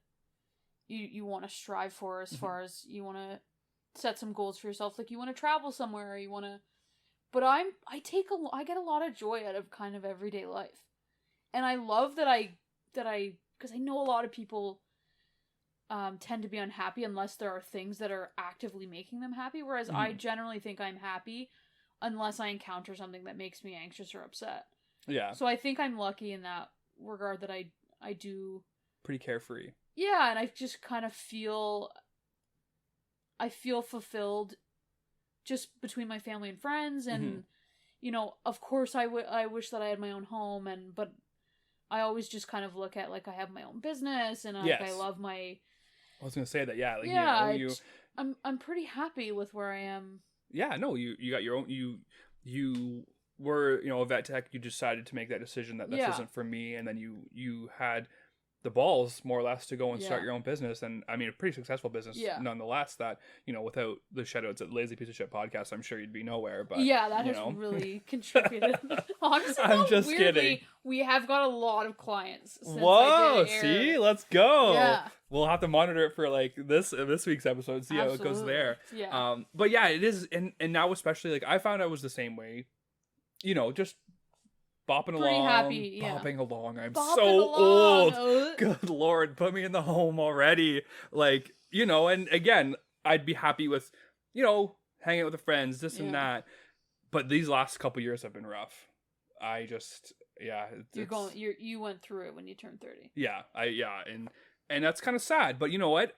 you want to strive for as far as you want to set some goals for yourself. Like, you want to travel somewhere, or you want to... But I get a lot of joy out of kind of everyday life. And I love that because I know a lot of people tend to be unhappy unless there are things that are actively making them happy. Whereas I generally think I'm happy unless I encounter something that makes me anxious or upset. Yeah. So I think I'm lucky in that regard that I do... Pretty carefree. Yeah, and I just kind of feel fulfilled just between my family and friends. And, of course I wish that I had my own home, but I always just kind of look at, like, I have my own business, and I love my... I was going to say that, yeah. Like, I'm pretty happy with where I am. Yeah, no, you got your own... You were, a vet tech. You decided to make that decision that this isn't for me, and then you had the balls more or less to go and start Yeah. your own business. And I mean, a pretty successful business Yeah. nonetheless, that, you know, without the shoutouts at Lazy Piece of Shit podcast, I'm sure you'd be nowhere. But yeah, that you has know. really contributed. Honestly, I'm though, just weirdly, kidding. we have got a lot of clients since Whoa, I did air. see, let's go. Yeah. We'll have to monitor it for like this week's episode, see how it goes Absolutely. there. Yeah. But yeah, it is, and now especially, like, I found I was the same way, you know, just bopping Pretty along, happy, yeah. bopping along. I'm Bopping so along. old. Good Lord, put me in the home already. Like, you know, and again, I'd be happy with, you know, hanging out with the friends, this and Yeah. that. But these last couple years have been rough. I just, yeah. You went through it when you turned 30. Yeah, and that's kind of sad. But you know what?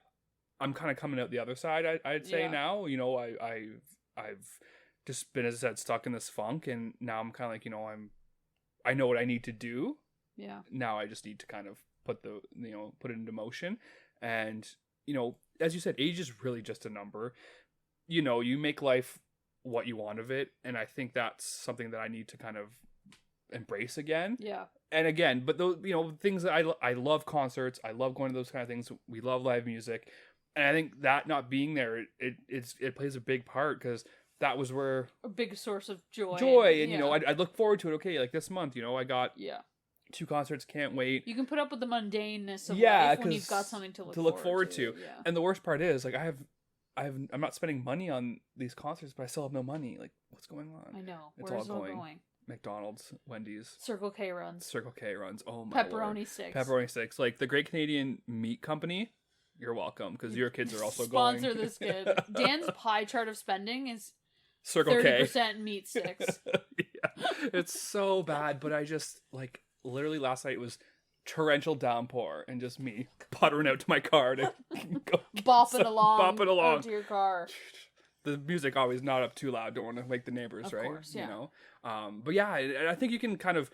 I'm kind of coming out the other side. I'd say Yeah. now. You know, I've just been, as I said, stuck in this funk, and now I'm kind of like, you know, I know what I need to do. Yeah. Now I just need to kind of put it into motion. And, you know, as you said, age is really just a number. You know, you make life what you want of it. And I think that's something that I need to kind of embrace again. Yeah. And again, but those, you know, things that I love concerts. I love going to those kind of things. We love live music. And I think that not being there, it plays a big part, because that was where A big source of joy. and you know, I'd look forward to it. Okay, like this month, you know, I got 2 concerts, can't wait. You can put up with the mundaneness of Yeah, life when you've 'cause got something to look forward to. Yeah. And the worst part is, like, I'm not spending money on these concerts, but I still have no money. Like, what's going on? I know. It's Where's all it going. McDonald's, Wendy's, Circle K runs. Circle K runs. Oh my Lord. Pepperoni sticks. Pepperoni sticks. Like, the Great Canadian Meat Company, you're welcome, because your kids are also Sponsor going. this kid. Dan's pie chart of spending is Circle K. 30% meat sticks. Yeah, it's so bad. But I just, like, literally last night was torrential downpour, and just me puttering out to my car to go bopping along. Bopping along out to your car. The music always not up too loud. Don't want to wake the neighbors, Of right? course, yeah. You know. But yeah, I think you can kind of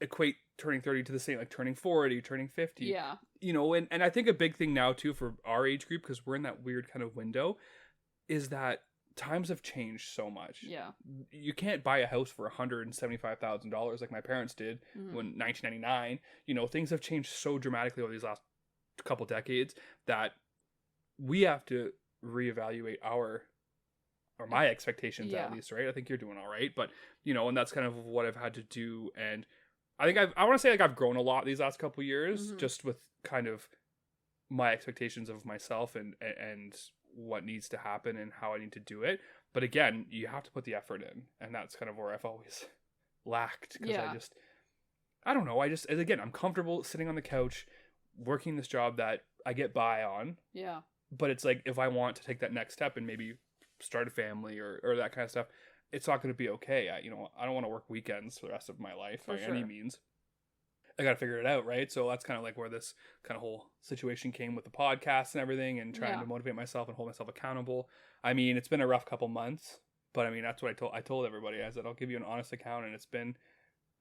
equate turning 30 to the same, like turning 40, turning 50. Yeah. You know, and I think a big thing now too for our age group, because we're in that weird kind of window, is that times have changed so much. Yeah. You can't buy a house for $175,000 like my parents did when 1999. You know, things have changed so dramatically over these last couple decades that we have to reevaluate my expectations, at least, right? I think you're doing all right, but you know, and that's kind of what I've had to do. And I think I want to say, like, I've grown a lot these last couple years, just with kind of my expectations of myself and what needs to happen and how I need to do it. But again, you have to put the effort in, and that's kind of where I've always lacked, because I don't know, again, I'm comfortable sitting on the couch working this job that I get by on. Yeah. But it's like, if I want to take that next step and maybe start a family or that kind of stuff, it's not going to be okay. I don't want to work weekends for the rest of my life by any means. I got to figure it out, right? So that's kind of like where this kind of whole situation came with the podcast and everything, and trying to motivate myself and hold myself accountable. I mean, it's been a rough couple months, but I mean, that's what I told everybody. I said, I'll give you an honest account, and it's been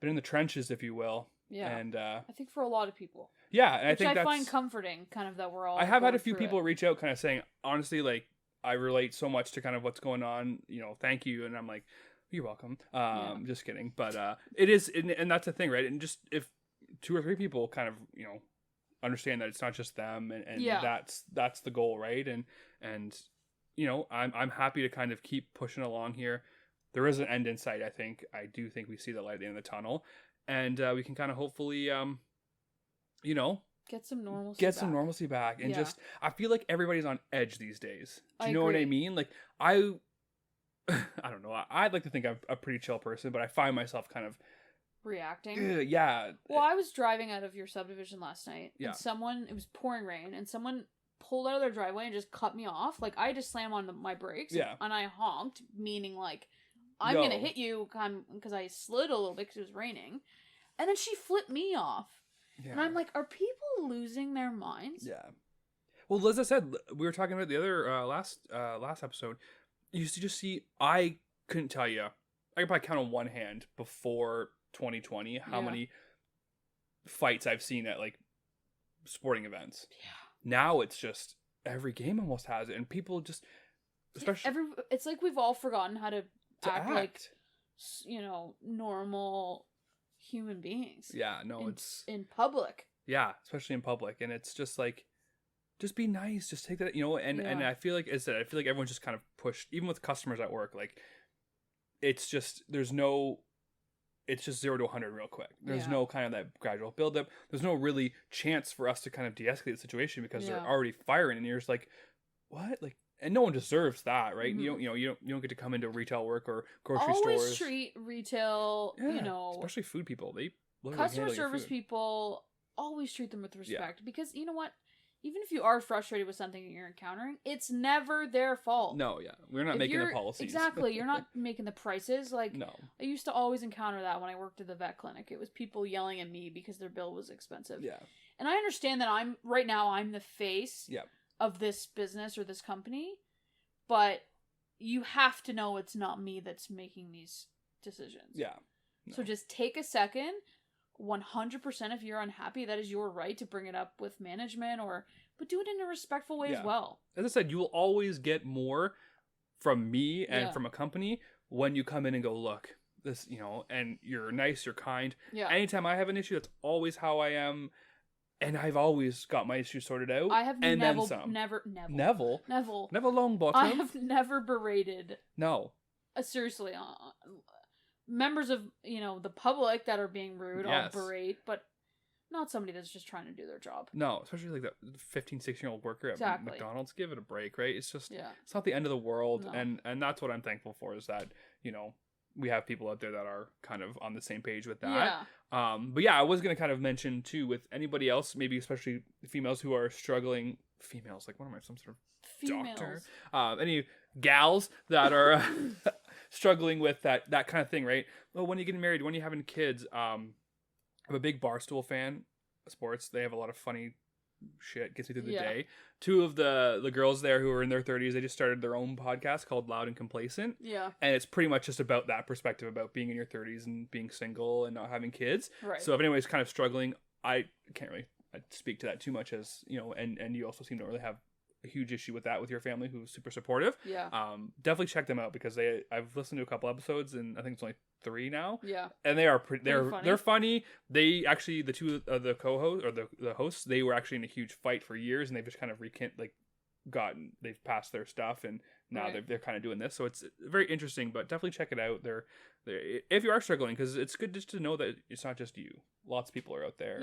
in the trenches, if you will. Yeah. And I think for a lot of people. Yeah, and which I think I find comforting, kind of, that we're all. I have had a few people reach out, kind of saying, honestly, like, I relate so much to kind of what's going on. You know, thank you, and I'm like, you're welcome. Just kidding, but it is, and that's the thing, right? And just if 2 or 3 people kind of, you know, understand that it's not just them, and that's the goal, right? And you know, I'm happy to kind of keep pushing along here. There is an end in sight. I do think we see the light at the end of the tunnel, and we can kind of hopefully, you know, get some normalcy back, and just, I feel like everybody's on edge these days. Do you know what I mean? Like, I don't know. I'd like to think I'm a pretty chill person, but I find myself kind of reacting. Yeah. Well, I was driving out of your subdivision last night, and it was pouring rain, and someone pulled out of their driveway and just cut me off. Like, I just slammed on my brakes, and I honked, meaning, like, I'm gonna hit you, because I slid a little bit because it was raining, and then she flipped me off. Yeah. And I'm like, are people losing their minds? Yeah. Well, as I said, we were talking about the other last episode. You used to just see, I couldn't tell you, I could probably count on one hand before 2020 how many fights I've seen at, like, sporting events. Yeah. Now it's just every game almost has it, and people just, especially it's like we've all forgotten how to act like, you know, normal human beings. Yeah, no, it's in public. Yeah, especially in public. And it's just like, just be nice. Just take that, and Yeah. I feel like, as I said, I feel like everyone's just kind of pushed, even with customers at work. Like, it's just, it's just 0 to 100 real quick. There's Yeah. no kind of that gradual buildup. There's no really chance for us to kind of de-escalate the situation because they're Yeah. already firing, and you're just like, what? Like, and no one deserves that, right? Mhm. You don't get to come into retail work or grocery Always stores. treat retail, Especially food people. They literally customer handle your service food. people, always treat them with respect, because you know what? Even if you are frustrated with something you're encountering, it's never their fault. No, yeah. We're not If making the you're- policies. Exactly. You're not making the prices. Like, No. I used to always encounter that when I worked at the vet clinic. It was people yelling at me because their bill was expensive. Yeah. And I understand that I'm the face Yeah. of this business or this company, but you have to know it's not me that's making these decisions. Yeah. No. So just take a second. 100% if you're unhappy, that is your right to bring it up with management, but do it in a respectful way as well. As I said, you will always get more from me and Yeah. from a company when you come in and go, look, this, and you're nice, you're kind. Yeah. Anytime I have an issue, that's always how I am. And I've always got my issues sorted out. I have and Neville, then some. Neville Neville Longbottom. I have never berated. No. Seriously, members of the public that are being rude, I'll berate, but not somebody that's just trying to do their job. No, especially like that 15, 16-year-old worker at McDonald's. Give it a break, right? It's just, it's not the end of the world. No. And that's what I'm thankful for, is that, we have people out there that are kind of on the same page with that. Yeah. But yeah, I was going to kind of mention too, with anybody else, maybe especially females who are struggling, like, what am I, some sort of doctor? Any gals that are struggling with that kind of thing, right? Well, when are you getting married? When are you having kids? I'm a big Barstool fan of sports. They have a lot of funny shit, gets me through the day. Two of the girls there who are in their 30s, they just started their own podcast called Loud and Complacent. Yeah. And it's pretty much just about that perspective, about being in your 30s and being single and not having kids. Right. So if anybody's kind of struggling, I can't really speak to that too much, as, and you also seem to really have a huge issue with that with your family, who's super supportive. Yeah. Definitely check them out, because I've listened to a couple episodes, and I think it's only 3 now. Yeah. And they are they're funny. They actually, the two of the co-hosts, or the hosts, they were actually in a huge fight for years, and they've just kind of they've passed their stuff, and now they're kind of doing this. So it's very interesting, but definitely check it out. They're if you are struggling, because it's good just to know that it's not just you. Lots of people are out there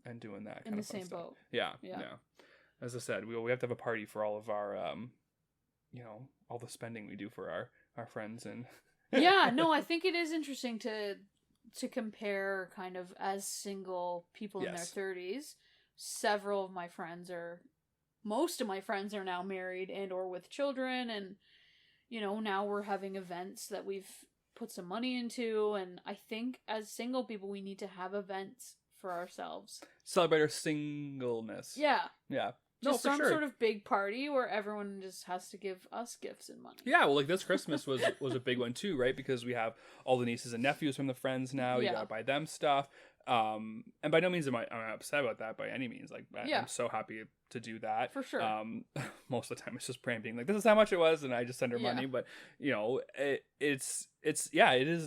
and doing that kind in of the same stuff. boat. Yeah. As I said, we have to have a party for all of our all the spending we do for our friends. And yeah, no, I think it is interesting to compare kind of as single people in their 30s. Most of my friends are now married and or with children, and now we're having events that we've put some money into, and I think as single people we need to have events for ourselves. Celebrate our singleness. Yeah. Yeah. Just some sort of big party where everyone just has to give us gifts and money. Yeah, well, like this Christmas was a big one too, right? Because we have all the nieces and nephews from the friends now. You gotta buy them stuff. And by no means am I upset about that by any means. Like, I'm so happy to do that. For sure. Most of the time it's just Pram being like, this is how much it was, and I just send her money. But it is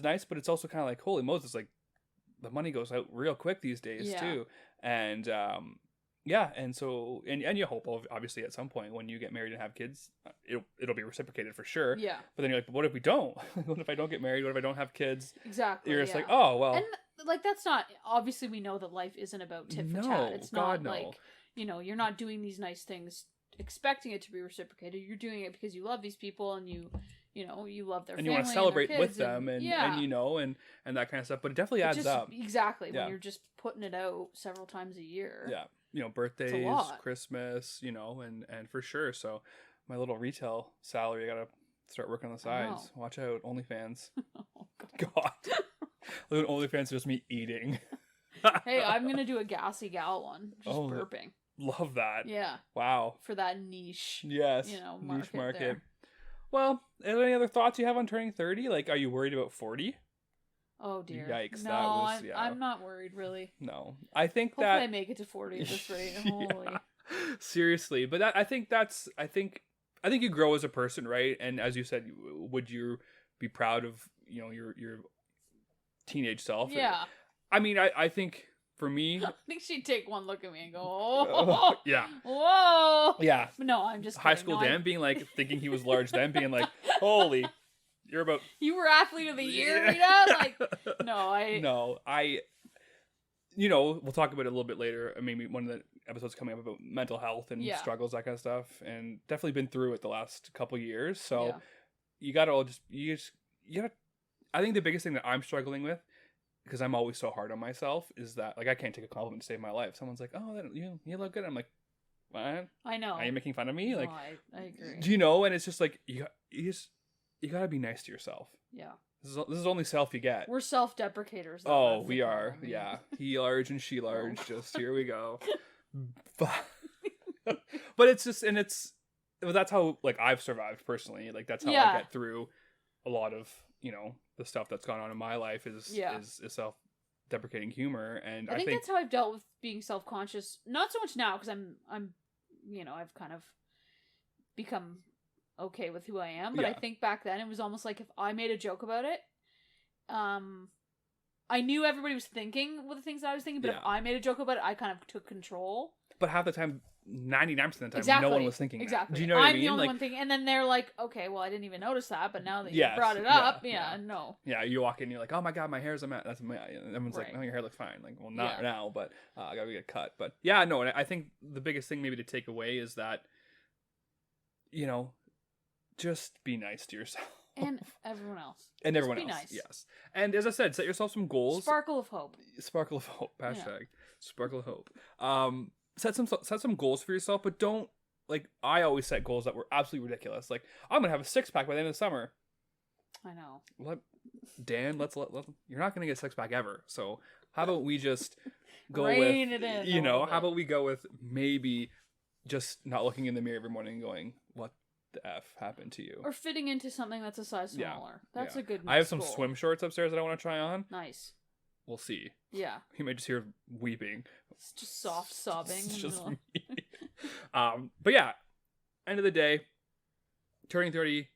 nice, but it's also kind of like, holy Moses, like the money goes out real quick these days too. And and so and you hope obviously at some point when you get married and have kids, it'll be reciprocated for sure. Yeah. But then you're like, but what if we don't? What if I don't get married? What if I don't have kids? Exactly. You're just like, oh well. And like that's not, obviously we know that life isn't about tit for tat. It's not like you're not doing these nice things expecting it to be reciprocated. You're doing it because you love these people and you love their family and you want to celebrate with them and that kind of stuff. But it definitely adds up. Exactly. When you're just putting it out several times a year. Yeah. Birthdays, Christmas, and for sure. So my little retail salary, I gotta start working on the sides. Watch out, OnlyFans. Oh, God. Look at OnlyFans, just me eating. Hey, I'm gonna do a gassy gal one. Just burping. Love that. Yeah. Wow. For that niche. Yes. Niche market. There. Well, are there any other thoughts you have on turning 30? Like, are you worried about 40? Oh dear. Yikes. No, I'm not worried really. No. I think Hopefully I make it to 40 at this rate. Holy. Seriously. But I think you grow as a person, right? And as you said, would you be proud of, your teenage self? Yeah. I mean, I think for me, I think she'd take one look at me and go, oh, yeah, whoa. yeah. No, I'm just High kidding. school No, Dan being like thinking he was large, then being like, holy, you're about. You were athlete of the year, Yeah. Rita. Like, We'll talk about it a little bit later. Maybe one of the episodes coming up about mental health and struggles, that kind of stuff, and definitely been through it the last couple years. So you gotta I think the biggest thing that I'm struggling with, because I'm always so hard on myself, is that like I can't take a compliment to save my life. Someone's like, "Oh, you look good." I'm like, "What? I know. Are you making fun of me?" Like, I agree. do you know? And it's just like you gotta be nice to yourself. Yeah. This is only self you get. We're self-deprecators. Oh, we are. Yeah. He large and she large. Just here we go. But it's just, and that's how like I've survived personally. Like that's how I get through a lot of, the stuff that's gone on in my life is self-deprecating humor. And I think that's how I've dealt with being self-conscious. Not so much now because I'm I've kind of become okay with who I am, but I think back then it was almost like if I made a joke about it, I knew everybody was thinking with the things that I was thinking, but if I made a joke about it, I kind of took control. But half the time, 99% of the time, no one was thinking that. Do you know what I mean? I'm the only one thinking, and then they're like, okay, well, I didn't even notice that, but now that you brought it up, no. Yeah, you walk in, you're like, oh my god, my hair's a mess. That's everyone's like, oh, your hair looks fine. Like, well, not now, but I gotta get cut. But yeah, no, and I think the biggest thing maybe to take away is that, just be nice to yourself. And everyone else. And everyone else. Nice. Yes. And as I said, set yourself some goals. Sparkle of hope. Sparkle of hope. Hashtag sparkle of hope. Set some goals for yourself, but don't, like, I always set goals that were absolutely ridiculous. Like, I'm gonna have a 6-pack by the end of the summer. I know. Dan, let's you're not gonna get a 6-pack ever. So how about we just go Rein with it in how about we go with maybe just not looking in the mirror every morning and going, what the F happened to you? Or fitting into something that's a size smaller. That's a good I have some goal. swim shorts upstairs that I want to try on. Nice. We'll see. Yeah. You might just hear weeping. It's just soft sobbing. It's just me. But yeah, end of the day, turning 30,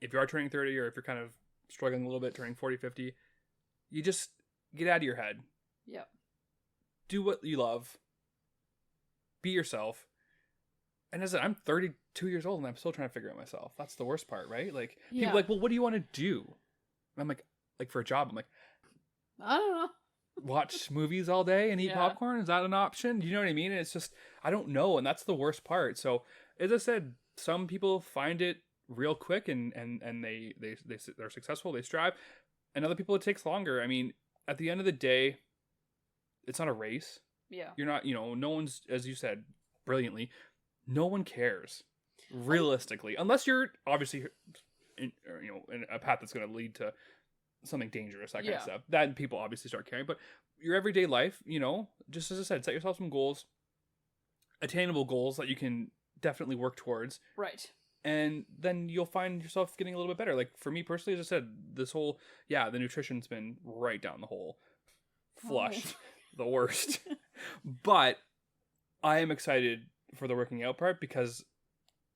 if you are turning 30 or if you're kind of struggling a little bit, turning 40, 50, you just get out of your head. Yep. Do what you love. Be yourself. And as I said, I'm 32 years old and I'm still trying to figure out myself. That's the worst part, right? Like, people are like, well, what do you want to do? And I'm like for a job, I'm like, I don't know. Watch movies all day and eat popcorn? Is that an option? Do you know what I mean? And it's just, I don't know. And that's the worst part. So, as I said, some people find it real quick and they're successful, they strive. And other people, it takes longer. I mean, at the end of the day, it's not a race. Yeah. You're not, no one's, as you said brilliantly, no one cares realistically, unless you're obviously in a path that's going to lead to something dangerous, that kind of stuff. That people obviously start caring. But your everyday life, just as I said, set yourself some goals, attainable goals that you can definitely work towards. Right. And then you'll find yourself getting a little bit better. Like for me personally, as I said, this whole, the nutrition's been right down the hole. Flushed. The worst. But I am excited for the working out part because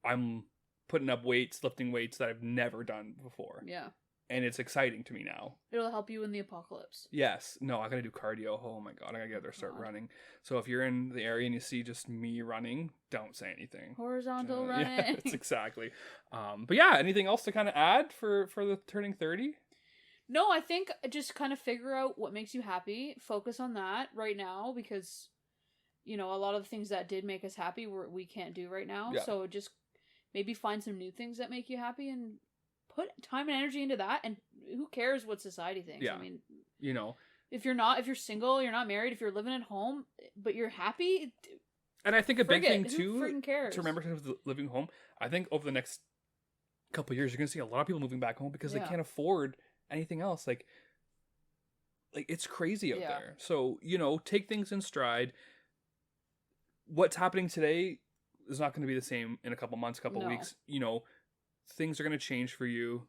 I'm putting up weights, lifting weights that I've never done before. Yeah. And it's exciting to me now. It'll help you in the apocalypse. Yes. No, I gotta do cardio. Oh my god, I gotta get there, start running. So if you're in the area and you see just me running, don't say anything. Horizontal running. Yes, exactly. But yeah, anything else to kind of add for the turning 30? No, I think just kind of figure out what makes you happy. Focus on that right now because, a lot of the things that did make us happy we can't do right now. Yeah. So just maybe find some new things that make you happy and put time and energy into that. And who cares what society thinks? Yeah. I mean, if you're single, you're not married, if you're living at home, but you're happy. And I think a big thing too, to remember with living home, I think over the next couple of years, you're going to see a lot of people moving back home because they can't afford anything else. Like it's crazy out there. So, take things in stride. What's happening today is not going to be the same in a couple months, couple weeks. Things are going to change for you.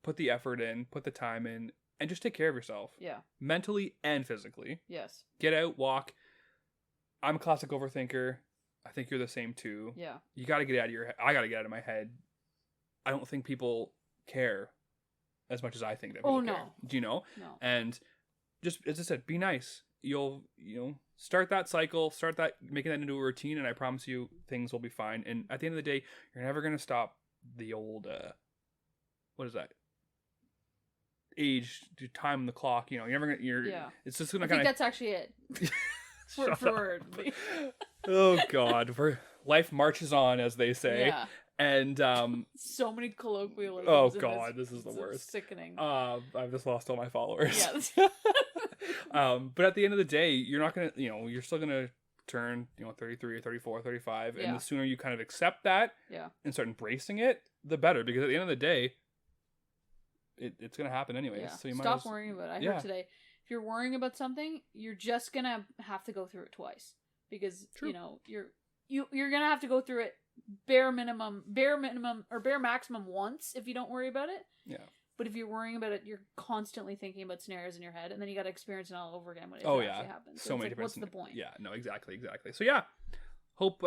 Put the effort in, put the time in, and just take care of yourself. Yeah. Mentally and physically. Yes. Get out, walk. I'm a classic overthinker. I think you're the same too. Yeah. You got to get out of your head. I got to get out of my head. I don't think people care as much as I think that people care. Do you know? No. And just, as I said, be nice. you'll, start that cycle, making that into a routine, and I promise you things will be fine. And at the end of the day, you're never going to stop the old, what is that? Age, time on the clock, you're never going to, it's just going to I think that's actually it. Word for word. Oh God, life marches on, as they say. Yeah. And so many colloquialisms. Oh God, this is the worst. Sickening. I've just lost all my followers. Yeah. But at the end of the day, you're not gonna, you're still gonna turn, 33 or 34, 35, and the sooner you kind of accept that, and start embracing it, the better. Because at the end of the day, it's gonna happen anyways. Yeah. So you stop worrying about it. I heard today, if you're worrying about something, you're just gonna have to go through it twice, because True. you're gonna have to go through it bare minimum or bare maximum once if you don't worry about it. Yeah. But if you're worrying about it, you're constantly thinking about scenarios in your head, and then you got to experience it all over again when it actually happens. So many different. What's the point? Yeah. No. Exactly. So hope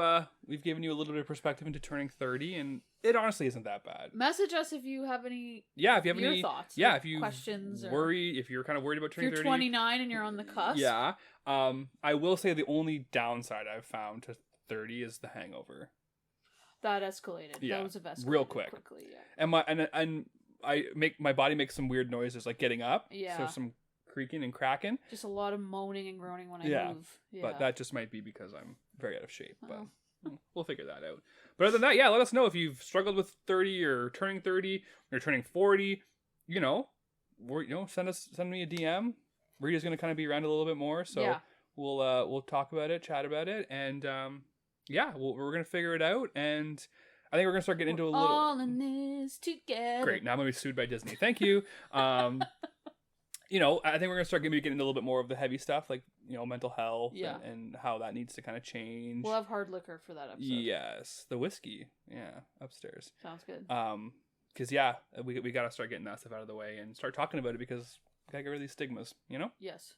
we've given you a little bit of perspective into turning 30, and it honestly isn't that bad. Message us if you have any. Yeah. If you have any thoughts. Yeah. If you questions. If you're kind of worried about turning 30. If you're 29 and you're on the cusp. Yeah. I will say the only downside I've found to 30 is the hangover. That escalated. Yeah. That was escalated real quickly. Yeah. And my body makes some weird noises like getting up. Yeah. So some creaking and cracking. Just a lot of moaning and groaning when I move. Yeah. But that just might be because I'm very out of shape. But we'll figure that out. But other than that, let us know if you've struggled with 30 or turning 30 or turning 40. Send me a DM. Rita's gonna kind of be around a little bit more, so we'll talk about it, chat about it, and we're gonna figure it out. And I think we're gonna start getting into a little. All in this together. Great. Now I'm gonna be sued by Disney. Thank you. I think we're gonna start getting into a little bit more of the heavy stuff, like mental health and how that needs to kind of change. We'll have hard liquor for that episode. Yes, the whiskey. Yeah, upstairs. Sounds good. Because we gotta start getting that stuff out of the way and start talking about it, because we gotta get rid of these stigmas. Yes.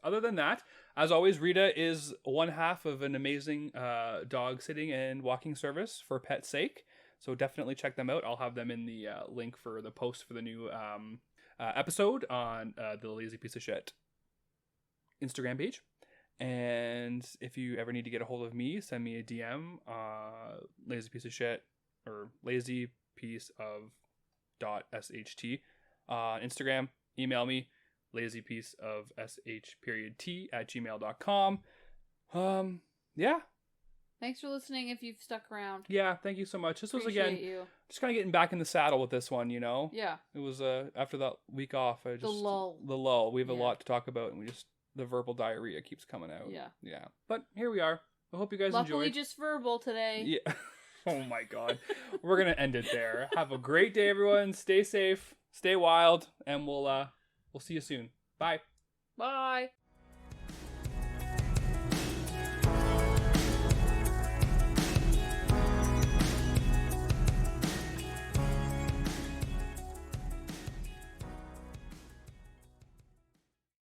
Other than that, as always, Rita is one half of an amazing dog sitting and walking service for pets' sake. So definitely check them out. I'll have them in the link for the post for the new episode on the Lazy Piece of Shit Instagram page. And if you ever need to get a hold of me, send me a DM, Lazy Piece of Shit or Lazy Piece of .sht on Instagram. Email me, lazypieceofsh.t@gmail.com. Thanks for listening if you've stuck around. Yeah, thank you so much. This was, Appreciate again, you. just kind of getting back in the saddle with this one, Yeah. It was after that week off. The lull. We have a lot to talk about, and the verbal diarrhea keeps coming out. Yeah. But here we are. I hope you guys enjoyed. Luckily just verbal today. Yeah. Oh my God. We're going to end it there. Have a great day, everyone. Stay safe, stay wild, and we'll see you soon. Bye. Bye.